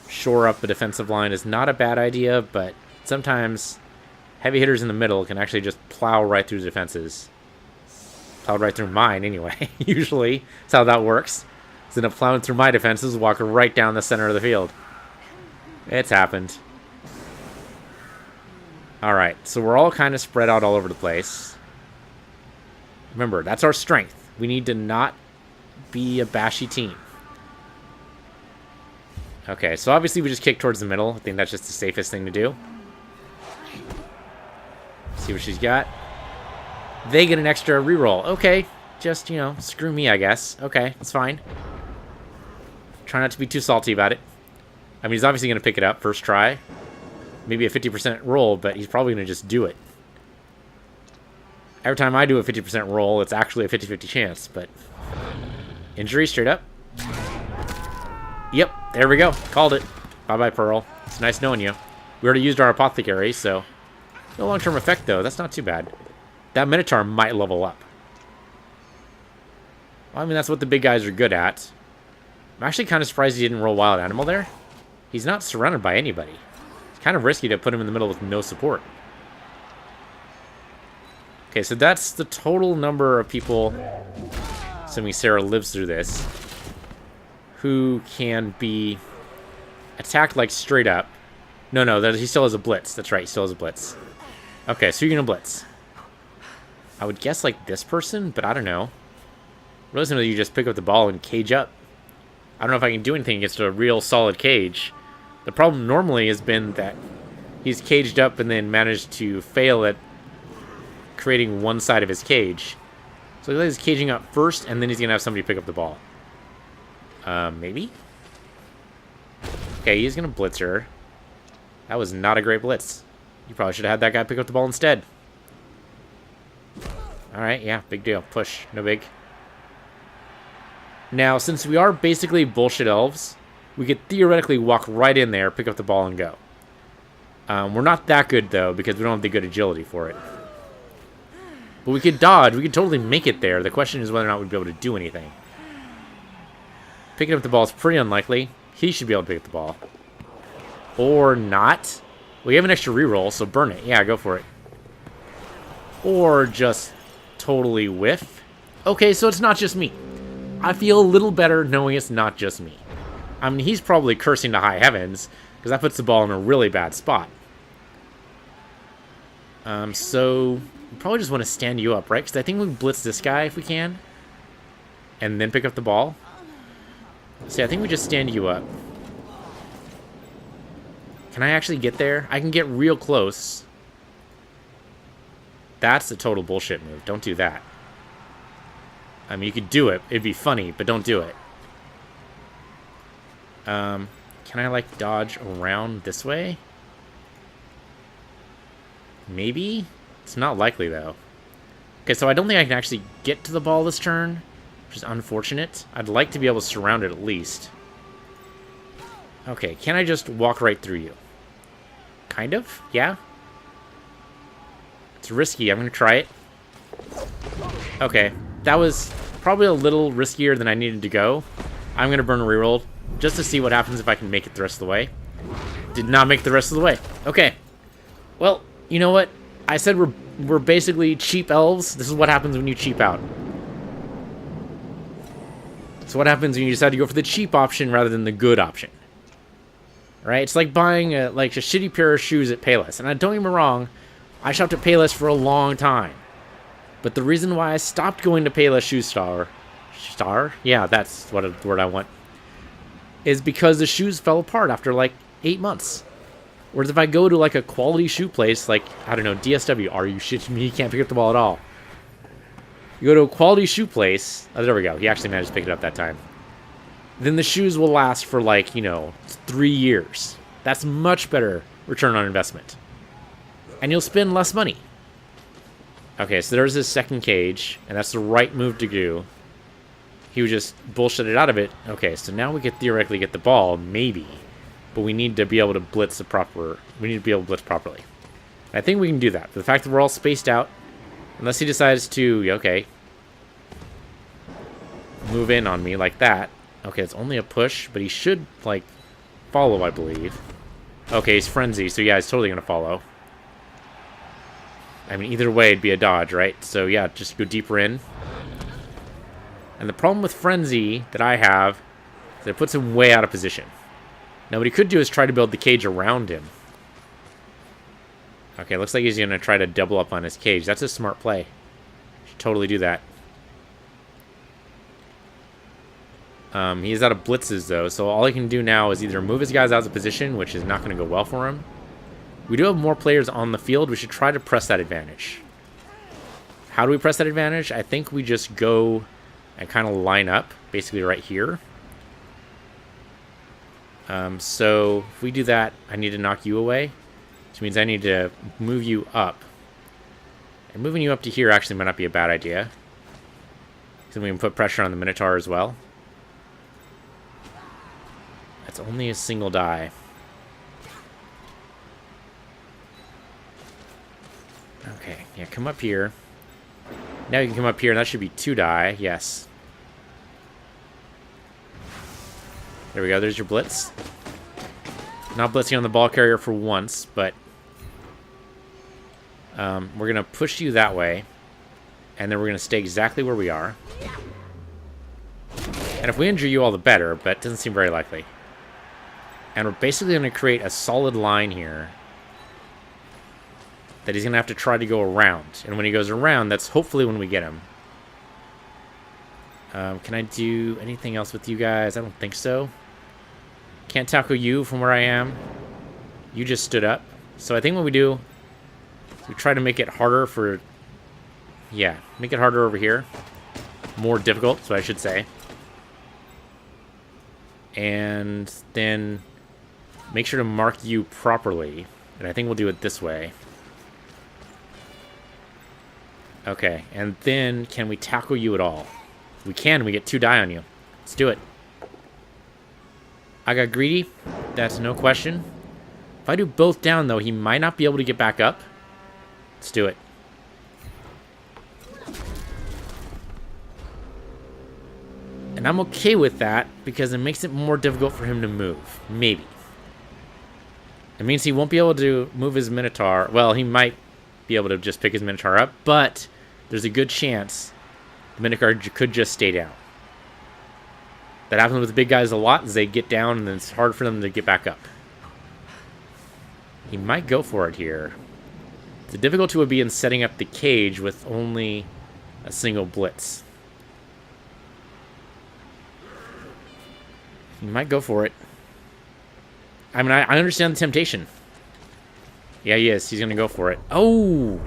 Speaker 1: shore up the defensive line is not a bad idea, but sometimes heavy hitters in the middle can actually just plow right through defenses. Plowed right through mine, anyway. Usually, that's how that works. Instead of plowing through my defenses, walk right down the center of the field. It's happened. Alright, so we're all kind of spread out all over the place. Remember, that's our strength. We need to not be a bashy team. Okay, so obviously we just kick towards the middle. I think that's just the safest thing to do. See what she's got. They get an extra reroll. Okay, just, you know, screw me, I guess. Okay, that's fine. Try not to be too salty about it. I mean, he's obviously going to pick it up first try. Maybe a 50% roll, but he's probably going to just do it. Every time I do a 50% roll, it's actually a 50-50 chance, but... Injury straight up. Yep, there we go. Called it. Bye-bye, Pearl. It's nice knowing you. We already used our Apothecary, so... No long-term effect, though. That's not too bad. That Minotaur might level up. Well, I mean, that's what the big guys are good at. I'm actually kind of surprised he didn't roll Wild Animal there. He's not surrounded by anybody. It's kind of risky to put him in the middle with no support. Okay, so that's the total number of people, assuming Sarah lives through this, who can be attacked, like, straight up. No, he still has a blitz. That's right, he still has a blitz. Okay, so you're going to blitz. I would guess, like, this person, but I don't know. Really simply, you just pick up the ball and cage up. I don't know if I can do anything against a real solid cage. The problem normally has been that he's caged up and then managed to fail at creating one side of his cage. So he he's caging up first, and then he's going to have somebody pick up the ball. Maybe? Okay, he's going to blitz her. That was not a great blitz. You probably should have had that guy pick up the ball instead. Alright, yeah, big deal. Push. No big. Now, since we are basically bullshit elves, we could theoretically walk right in there, pick up the ball, and go. We're not that good, though, because we don't have the good agility for it. But we could dodge. We could totally make it there. The question is whether or not we'd be able to do anything. Picking up the ball is pretty unlikely. He should be able to pick up the ball. Or not. We have an extra reroll, so burn it. Yeah, go for it. Or just totally whiff. Okay, so it's not just me. I feel a little better knowing it's not just me. I mean, he's probably cursing to high heavens, because that puts the ball in a really bad spot. So we probably just want to stand you up, right? Because I think we can blitz this guy if we can. And then pick up the ball. See, I think we just stand you up. Can I actually get there? I can get real close. That's a total bullshit move. Don't do that. I mean, you could do it. It'd be funny, but don't do it. Can I, like, dodge around this way? Maybe? It's not likely, though. Okay, so I don't think I can actually get to the ball this turn, which is unfortunate. I'd like to be able to surround it at least. Okay, can I just walk right through you? Kind of? Yeah? It's risky. I'm going to try it. Okay. That was probably a little riskier than I needed to go. I'm going to burn a reroll just to see what happens if I can make it the rest of the way. Did not make it the rest of the way. Okay. Well, you know what? I said we're basically cheap elves. This is what happens when you cheap out. So what happens when you decide to go for the cheap option rather than the good option? Right? It's like buying a shitty pair of shoes at Payless. And don't get me wrong, I shopped at Payless for a long time. But the reason why I stopped going to Payless Shoe Star? Yeah, that's what a word I want. Is because the shoes fell apart after like 8 months. Whereas if I go to like a quality shoe place, like, I don't know, DSW, are you shitting me? You can't pick up the ball at all. You go to a quality shoe place. Oh, there we go. He actually managed to pick it up that time. Then the shoes will last for like, 3 years. That's much better return on investment. And you'll spend less money. Okay, so there's his second cage, and that's the right move to do. He was just bullshitted out of it. Okay, so now we could theoretically get the ball, maybe. But we need to be able to blitz properly. And I think we can do that. But the fact that we're all spaced out, unless he decides to, okay, move in on me like that. Okay, it's only a push, but he should, like, follow, I believe. Okay, he's frenzy, so yeah, he's totally going to follow. I mean, either way, it'd be a dodge, right? So, yeah, just go deeper in. And the problem with Frenzy that I have is that it puts him way out of position. Now, what he could do is try to build the cage around him. Okay, looks like he's going to try to double up on his cage. That's a smart play. Should totally do that. He's out of blitzes, though, so all he can do now is either move his guys out of position, which is not going to go well for him. We do have more players on the field. We should try to press that advantage. How do we press that advantage? I think we just go and kind of line up, basically right here. So if we do that, I need to knock you away, which means I need to move you up. And moving you up to here actually might not be a bad idea. So we can put pressure on the Minotaur as well. That's only a single die. Okay, yeah, come up here. Now you can come up here, and that should be 2 die. Yes. There we go. There's your blitz. Not blitzing on the ball carrier for once, but we're going to push you that way. And then we're going to stay exactly where we are. And if we injure you, all the better, but it doesn't seem very likely. And we're basically going to create a solid line here that he's going to have to try to go around. And when he goes around, that's hopefully when we get him. Can I do anything else with you guys? I don't think so. Can't tackle you from where I am. You just stood up. So I think what we do is we try to make it harder for... Yeah, make it harder over here. More difficult, so I should say. And then make sure to mark you properly. And I think we'll do it this way. Okay, and then can we tackle you at all? We can. We get 2 die on you. Let's do it. I got greedy. That's no question. If I do both down, though, he might not be able to get back up. Let's do it. And I'm okay with that because it makes it more difficult for him to move. Maybe. It means he won't be able to move his Minotaur. Well, he might be able to just pick his Minotaur up, but there's a good chance the Minotaur could just stay down. That happens with the big guys a lot, is they get down and then it's hard for them to get back up. He might go for it here. The difficulty would be in setting up the cage with only a single blitz. He might go for it. I mean, I understand the temptation. Yeah, he is. He's going to go for it. Oh!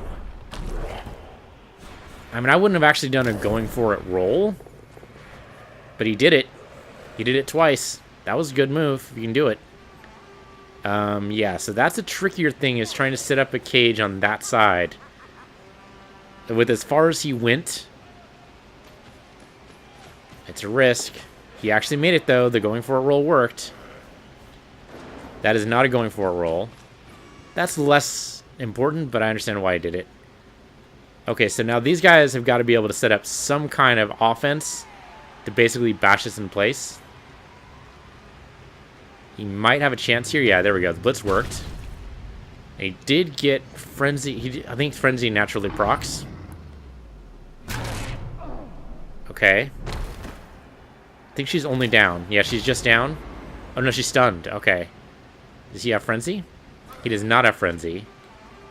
Speaker 1: I mean, I wouldn't have actually done a going for it roll. But he did it. He did it twice. That was a good move. You can do it. Yeah, so that's a trickier thing, is trying to set up a cage on that side. With as far as he went, it's a risk. He actually made it, though. The going for it roll worked. That is not a going for it roll. That's less important, but I understand why he did it. Okay, so now these guys have got to be able to set up some kind of offense to basically bash this in place. He might have a chance here. Yeah, there we go. The blitz worked. And he did get Frenzy. I think Frenzy naturally procs. Okay. I think she's only down. Yeah, she's just down. Oh, no, she's stunned. Okay. Does he have Frenzy? He does not have Frenzy.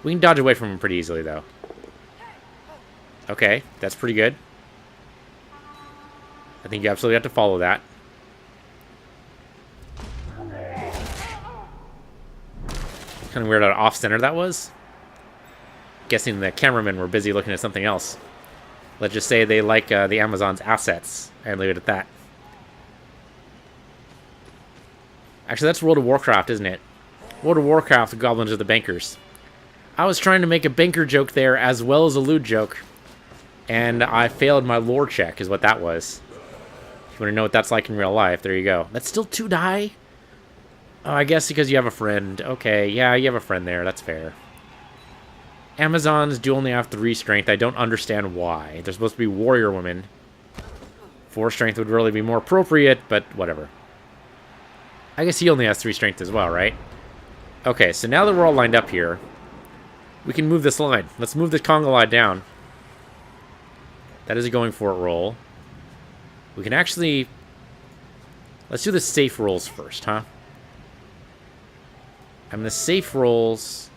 Speaker 1: We can dodge away from him pretty easily, though. Okay, that's pretty good. I think you absolutely have to follow that. Kind of weird how off-center that was. Guessing the cameramen were busy looking at something else. Let's just say they like the Amazon's assets, and leave it at that. Actually, that's World of Warcraft, isn't it? World of Warcraft, the goblins are the bankers. I was trying to make a banker joke there as well as a loot joke, and I failed my lore check, is what that was. If you want to know what that's like in real life, there you go. That's still 2 die? Oh, I guess because you have a friend. Okay, yeah, you have a friend there. That's fair. Amazons do only have 3 strength. I don't understand why. They're supposed to be warrior women. 4 strength would really be more appropriate, but whatever. I guess he only has 3 strength as well, right? Okay, so now that we're all lined up here, we can move this line. Let's move the conga line down. That is a going for it roll. We can actually... Let's do the safe rolls first, huh? And the safe rolls...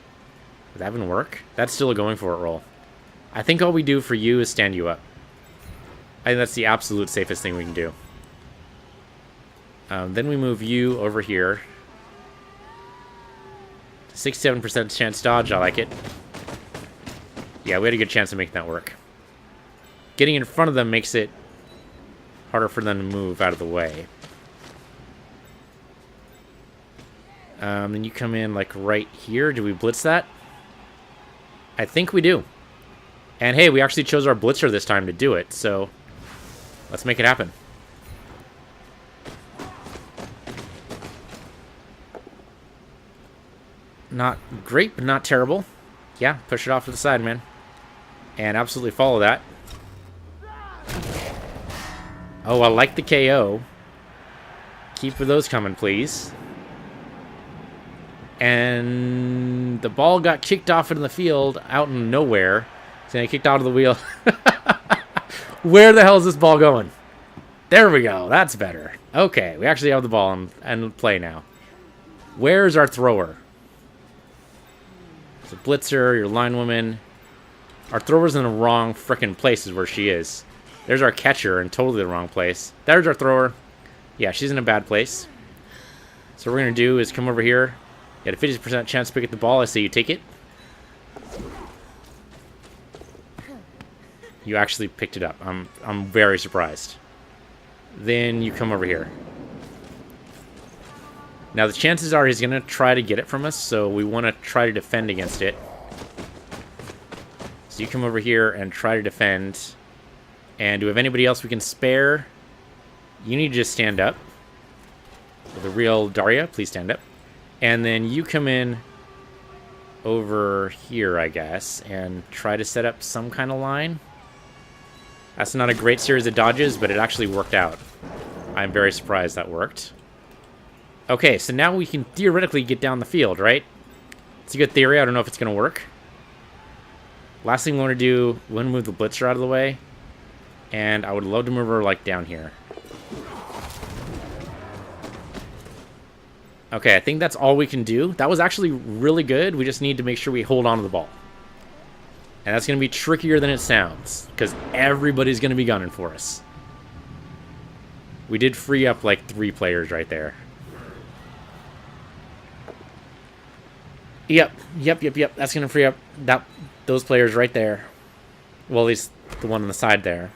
Speaker 1: Would that even work? That's still a going for it roll. I think all we do for you is stand you up. I think that's the absolute safest thing we can do. Then we move you over here. 67% chance dodge, I like it. Yeah, we had a good chance of making that work. Getting in front of them makes it harder for them to move out of the way. Then you come in like right here. Do we blitz that? I think we do. And hey, we actually chose our blitzer this time to do it, so let's make it happen. Not great, but not terrible. Yeah, push it off to the side, man. And absolutely follow that. Oh, I like the KO. Keep those coming, please. And the ball got kicked off into the field out in nowhere. So I kicked out of the wheel. Where the hell is this ball going? There we go. That's better. Okay, we actually have the ball and play now. Where's our thrower? It's a blitzer, your line woman. Our thrower's in the wrong frickin' place is where she is. There's our catcher in totally the wrong place. There's our thrower. Yeah, she's in a bad place. So what we're going to do is come over here. You had a 50% chance to pick up the ball. I say you take it. You actually picked it up. I'm very surprised. Then you come over here. Now the chances are he's going to try to get it from us, so we want to try to defend against it. So you come over here and try to defend. And do we have anybody else we can spare? You need to just stand up. The real Daria, please stand up. And then you come in over here, I guess, and try to set up some kind of line. That's not a great series of dodges, but it actually worked out. I'm very surprised that worked. Okay, so now we can theoretically get down the field, right? It's a good theory. I don't know if it's going to work. Last thing we want to do, we want to move the blitzer out of the way. And I would love to move her, like, down here. Okay, I think that's all we can do. That was actually really good. We just need to make sure we hold on to the ball. And that's going to be trickier than it sounds, because everybody's going to be gunning for us. We did free up, like, 3 players right there. Yep. That's going to free up those players right there. Well, at least the one on the side there.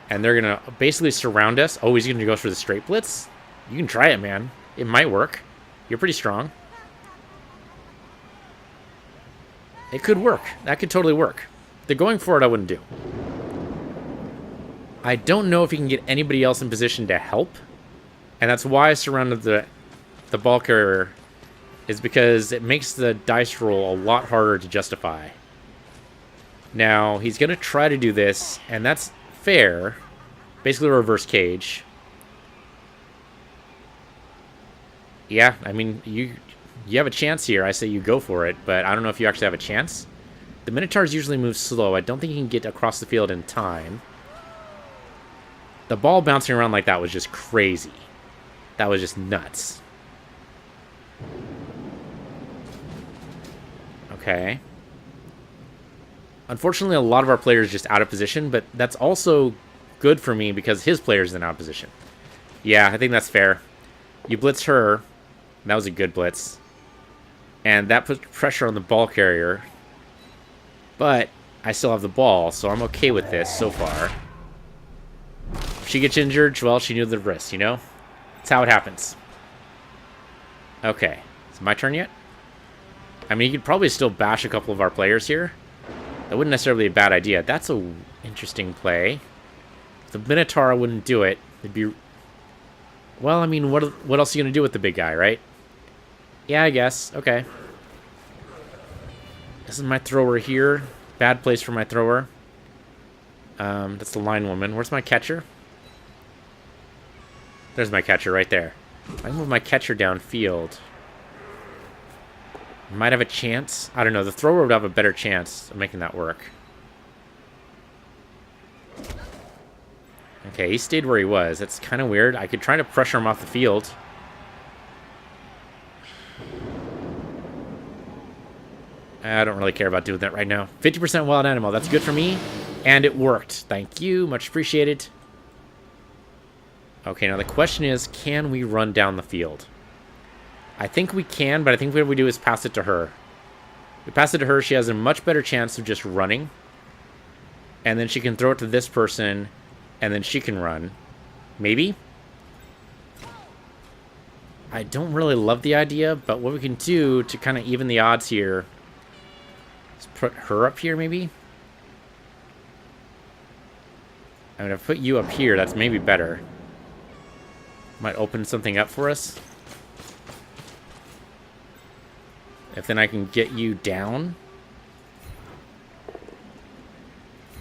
Speaker 1: And they're going to basically surround us. Oh, he's going to go for the straight blitz? You can try it, man. It might work. You're pretty strong. It could work. That could totally work. The going for it, I wouldn't do. I don't know if you can get anybody else in position to help. And that's why I surrounded the ball carrier, is because it makes the dice roll a lot harder to justify. Now, he's going to try to do this, and that's fair. Basically a reverse cage. Yeah, I mean, you have a chance here. I say you go for it, but I don't know if you actually have a chance. The Minotaurs usually move slow. I don't think he can get across the field in time. The ball bouncing around like that was just crazy. That was just nuts. Okay. Unfortunately, a lot of our players just out of position, but that's also good for me because his player's in out of position. Yeah, I think that's fair. You blitz her. That was a good blitz. And that puts pressure on the ball carrier. But I still have the ball, so I'm okay with this so far. If she gets injured, well, she knew the risk, you know? That's how it happens. Okay. Is it my turn yet? I mean, you could probably still bash a couple of our players here. That wouldn't necessarily be a bad idea. That's an interesting play. If the Minotaur wouldn't do it, it'd be... Well, I mean, what else are you going to do with the big guy, right? Yeah, I guess. Okay. This is my thrower here. Bad place for my thrower. That's the line woman. Where's my catcher? There's my catcher right there. I can move my catcher downfield. Might have a chance. I don't know. The thrower would have a better chance of making that work. Okay, he stayed where he was. That's kind of weird. I could try to pressure him off the field. I don't really care about doing that right now. 50% wild animal. That's good for me. And it worked. Thank you. Much appreciated. Okay, now the question is, can we run down the field? I think we can, but I think what we do is pass it to her. We pass it to her. She has a much better chance of just running. And then she can throw it to this person, and then she can run. Maybe? I don't really love the idea, but what we can do to kind of even the odds here is put her up here, maybe? I'm going to put you up here. That's maybe better. Might open something up for us. If then I can get you down.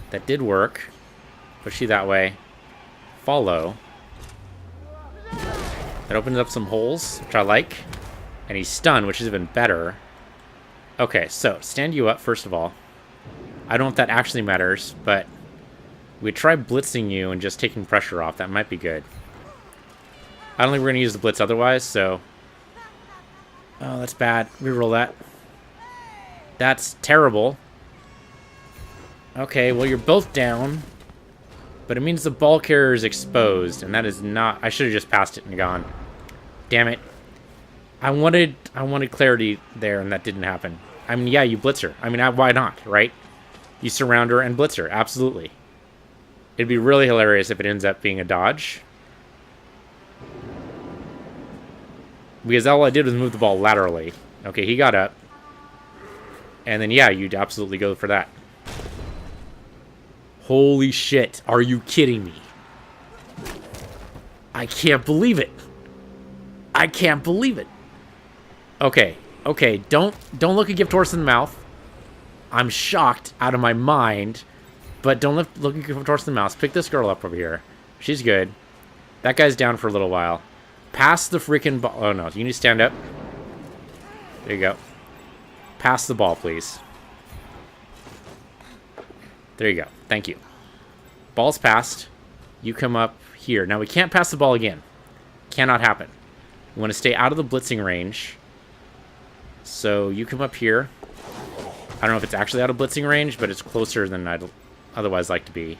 Speaker 1: That did work. Push you that way. Follow. That opens up some holes, which I like. And he's stunned, which is even better. Okay, so stand you up, first of all. I don't know if that actually matters, but we try blitzing you and just taking pressure off. That might be good. I don't think we're going to use the blitz otherwise, so... Oh, that's bad. Reroll that. That's terrible. Okay, well, you're both down. But it means the ball carrier is exposed, and that is not... I should have just passed it and gone. Damn it. I wanted clarity there, and that didn't happen. I mean, yeah, you blitz her. I mean, why not, right? You surround her and blitz her. Absolutely. It'd be really hilarious if it ends up being a dodge. Because all I did was move the ball laterally. Okay, he got up. And then, yeah, you'd absolutely go for that. Holy shit. Are you kidding me? I can't believe it. I can't believe it. Okay. Okay, don't look a gift horse in the mouth. I'm shocked out of my mind. But don't look a gift horse in the mouth. Pick this girl up over here. She's good. That guy's down for a little while. Pass the freaking ball. Oh, no. You need to stand up. There you go. Pass the ball, please. There you go. Thank you. Ball's passed. You come up here. Now, we can't pass the ball again. Cannot happen. We want to stay out of the blitzing range. So, you come up here. I don't know if it's actually out of blitzing range, but it's closer than I'd otherwise like to be.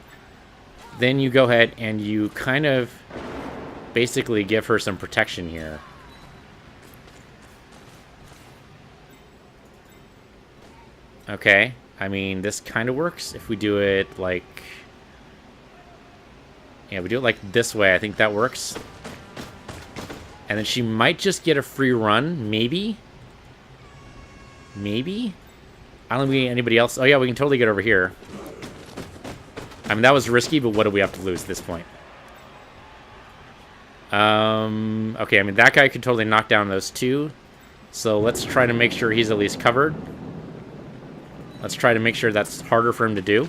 Speaker 1: Then you go ahead and you kind of basically give her some protection here. Okay. I mean, this kind of works if we do it like... Yeah, we do it like this way. I think that works. And then she might just get a free run. Maybe. Maybe? I don't think anybody else... Oh, yeah, we can totally get over here. I mean, that was risky, but what do we have to lose at this point? Okay, I mean, that guy could totally knock down those two. So let's try to make sure he's at least covered. Let's try to make sure that's harder for him to do.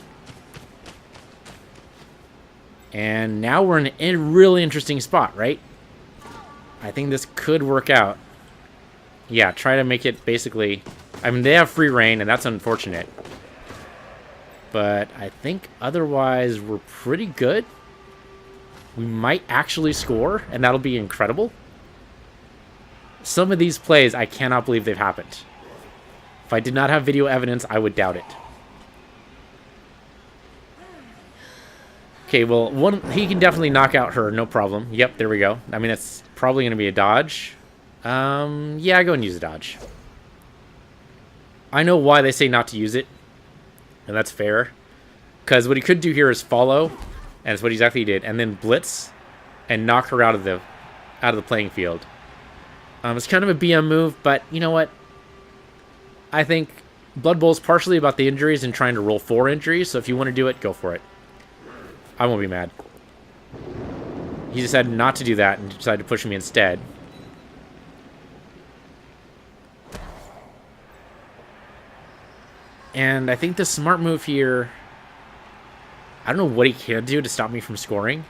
Speaker 1: And now we're in a really interesting spot, right? I think this could work out. Yeah, try to make it basically... I mean, they have free reign, and that's unfortunate. But I think otherwise we're pretty good. We might actually score, and that'll be incredible. Some of these plays, I cannot believe they've happened. If I did not have video evidence, I would doubt it. Okay, well, he can definitely knock out her, no problem. Yep, there we go. I mean, that's probably going to be a dodge. Yeah, go and use a dodge. I know why they say not to use it, and that's fair. Because what he could do here is follow, and that's what exactly he did, and then blitz and knock her out of the playing field. It's kind of a BM move, but you know what? I think Blood Bowl is partially about the injuries and trying to roll 4 injuries, so if you want to do it, go for it. I won't be mad. He decided not to do that and decided to push me instead. And I think the smart move here... I don't know what he can do to stop me from scoring.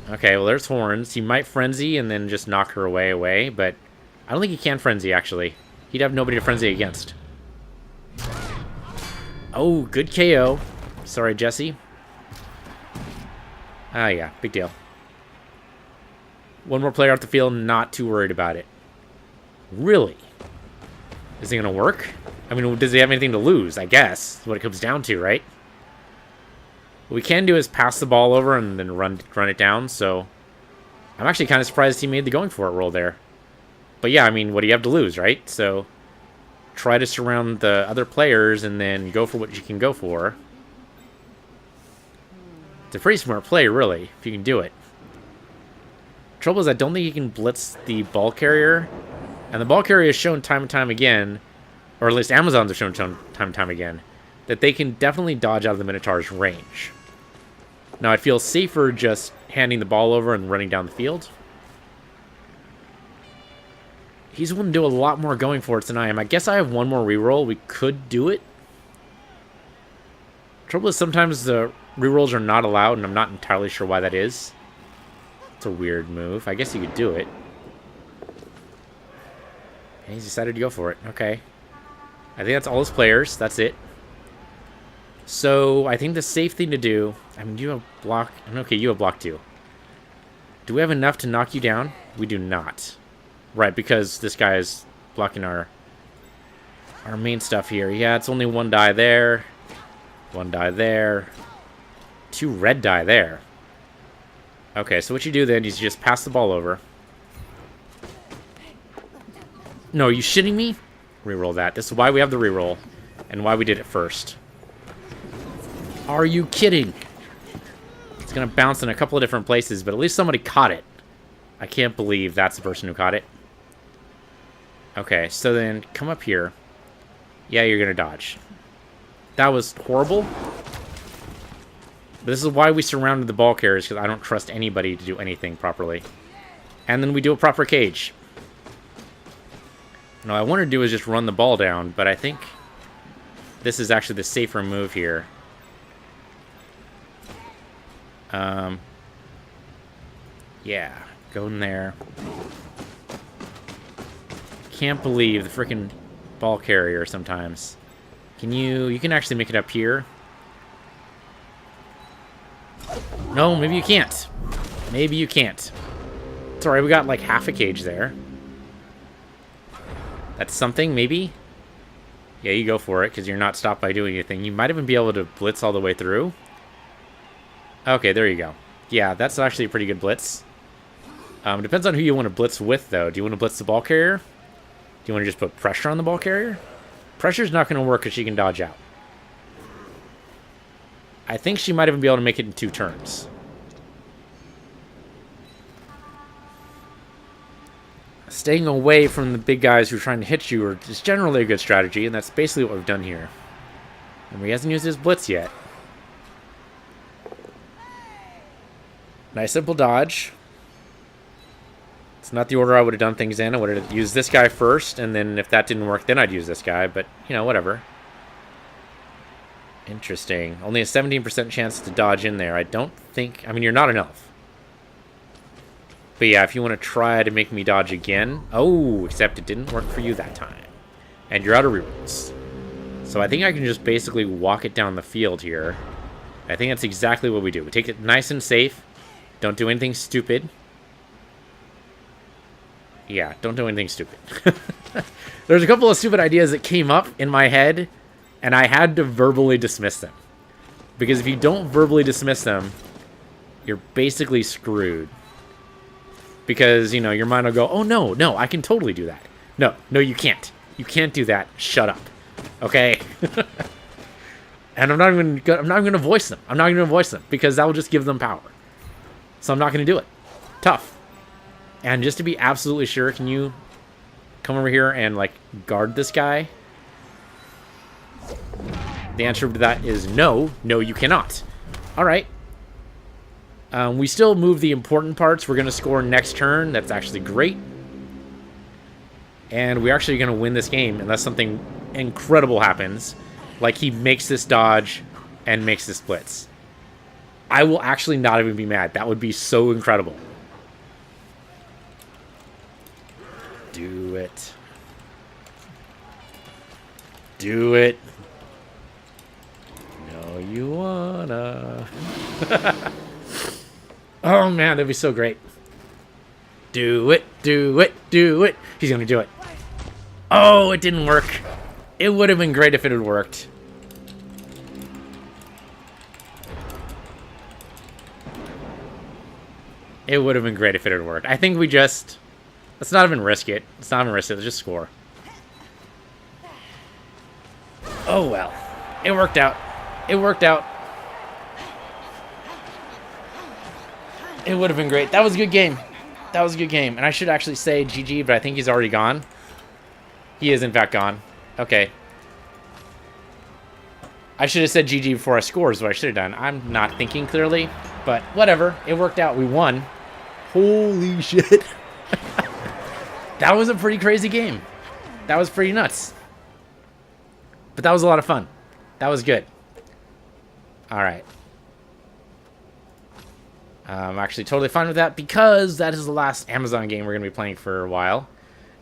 Speaker 1: Okay, well, there's horns. He might frenzy and then just knock her away, but I don't think he can frenzy, actually. He'd have nobody to frenzy against. Oh, good KO. Sorry, Jesse. Ah, yeah, big deal. One more player off the field, not too worried about it. Really? Is it going to work? I mean, does he have anything to lose? I guess. That's what it comes down to, right? What we can do is pass the ball over and then run it down, so... I'm actually kind of surprised he made the going for it roll there. But yeah, I mean, what do you have to lose, right? So, try to surround the other players and then go for what you can go for. It's a pretty smart play, really, if you can do it. Trouble is, I don't think you can blitz the ball carrier. And the ball carrier has shown time and time again, or at least Amazons have shown time and time again, that they can definitely dodge out of the Minotaur's range. Now, I'd feel safer just handing the ball over and running down the field. He's willing to do a lot more going for it than I am. I guess I have one more reroll. We could do it. Trouble is sometimes the rerolls are not allowed, and I'm not entirely sure why that is. It's a weird move. I guess you could do it. And he's decided to go for it. Okay. I think that's all his players. That's it. So, I think the safe thing to do... I mean, you have block... Okay, you have block 2. Do we have enough to knock you down? We do not. Right, because this guy is blocking our main stuff here. Yeah, it's only 1 die there. 1 die there. 2 red die there. Okay, so what you do then is you just pass the ball over. No, are you shitting me? Reroll that. This is why we have the reroll. And why we did it first. Are you kidding? It's going to bounce in a couple of different places, but at least somebody caught it. I can't believe that's the person who caught it. Okay, so then come up here. Yeah, you're going to dodge. That was horrible. But this is why we surrounded the ball carriers, because I don't trust anybody to do anything properly. And then we do a proper cage. Now, what I want to do is just run the ball down, but I think this is actually the safer move here. Yeah, go in there. Can't believe the freaking ball carrier sometimes. You can actually make it up here. No, maybe you can't. Maybe you can't. It's alright, we got like half a cage there. That's something, maybe? Yeah, you go for it, because you're not stopped by doing anything. You might even be able to blitz all the way through. Okay, there you go. Yeah, that's actually a pretty good blitz. Depends on who you want to blitz with, though. Do you want to blitz the ball carrier? Do you want to just put pressure on the ball carrier? Pressure's not going to work because she can dodge out. I think she might even be able to make it in 2 turns. Staying away from the big guys who are trying to hit you is generally a good strategy, and that's basically what we've done here. And he hasn't used his blitz yet. Nice simple dodge. It's not the order I would have done things in. I would have used this guy first, and then if that didn't work, then I'd use this guy. But, you know, whatever. Interesting. Only a 17% chance to dodge in there. I don't think... I mean, you're not an elf. But yeah, if you want to try to make me dodge again... Oh, except it didn't work for you that time. And you're out of rerolls. So I think I can just basically walk it down the field here. I think that's exactly what we do. We take it nice and safe. Don't do anything stupid. Yeah, don't do anything stupid. There's a couple of stupid ideas that came up in my head, and I had to verbally dismiss them. Because if you don't verbally dismiss them, you're basically screwed. Because, you know, your mind will go, oh, no, I can totally do that. No, you can't. You can't do that. Shut up. Okay? And I'm not even going to voice them. I'm not going to voice them, because that will just give them power. So I'm not going to do it. Tough. And just to be absolutely sure, can you come over here and, like, guard this guy? The answer to that is no. No, you cannot. All right. We still move the important parts. We're going to score next turn. That's actually great. And we're actually going to win this game unless something incredible happens. Like he makes this dodge and makes this blitz. I will actually not even be mad. That would be so incredible. Do it. Do it. No, you wanna. Oh man, that'd be so great. Do it, do it, do it. He's gonna do it. Oh, it didn't work. It would have been great if it had worked. It would have been great if it had worked. I think we just... Let's not even risk it. Let's not even risk it. Let's just score. Oh, well. It worked out. It worked out. It would have been great. That was a good game. That was a good game. And I should actually say GG, but I think he's already gone. He is, in fact, gone. Okay. I should have said GG before I scored is what I should have done. I'm not thinking clearly, but whatever. It worked out. We won. Holy shit. That was a pretty crazy game. That was pretty nuts. But that was a lot of fun. That was good. All right. I'm actually totally fine with that because that is the last Amazon game we're going to be playing for a while.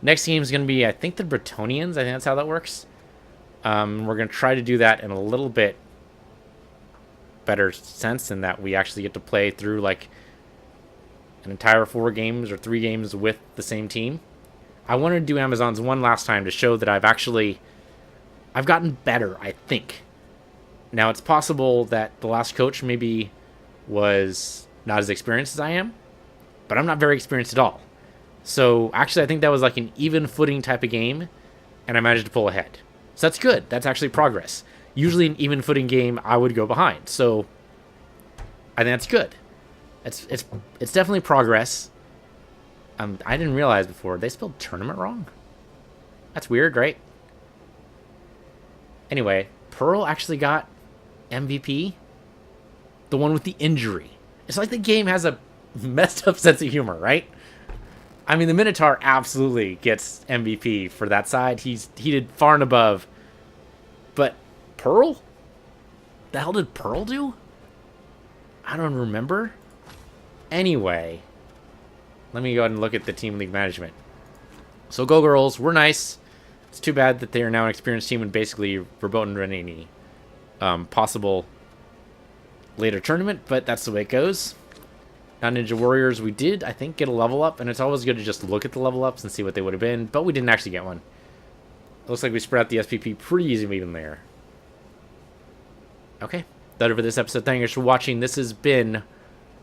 Speaker 1: Next game is going to be, I think, the Bretonians. I think that's how that works. We're going to try to do that in a little bit better sense in that we actually get to play through like an entire 4 games or 3 games with the same team. I wanted to do Amazon's one last time to show that I've gotten better, I think. Now, it's possible that the last coach maybe was not as experienced as I am, but I'm not very experienced at all. So, actually, I think that was like an even footing type of game, and I managed to pull ahead. So that's good. That's actually progress. Usually an even footing game, I would go behind. So, I think that's good. It's definitely progress. I didn't realize before, they spelled tournament wrong? That's weird, right? Anyway, Pearl actually got MVP. The one with the injury. It's like the game has a messed up sense of humor, right? I mean, the Minotaur absolutely gets MVP for that side. He did far and above. But Pearl? The hell did Pearl do? I don't remember. Anyway, let me go ahead and look at the Team League management. So Go Girls, we're nice. It's too bad that they are now an experienced team and basically verboten any possible later tournament, but that's the way it goes. Now Ninja Warriors, we did, I think, get a level up, and it's always good to just look at the level ups and see what they would have been, but we didn't actually get one. It looks like we spread out the SPP pretty easily there. Okay, that's it for this episode. Thank you guys for watching. This has been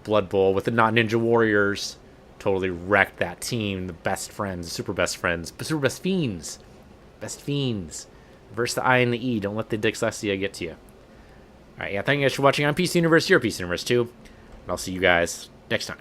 Speaker 1: Blood Bowl with the Not Ninja Warriors. Totally wrecked that team. The best friends, super best friends, super best fiends. Best fiends. Versus the I and the E. Don't let the dyslexia get to you. Alright, yeah, thank you guys for watching. I'm PC Universe, you're PC Universe too. And I'll see you guys next time.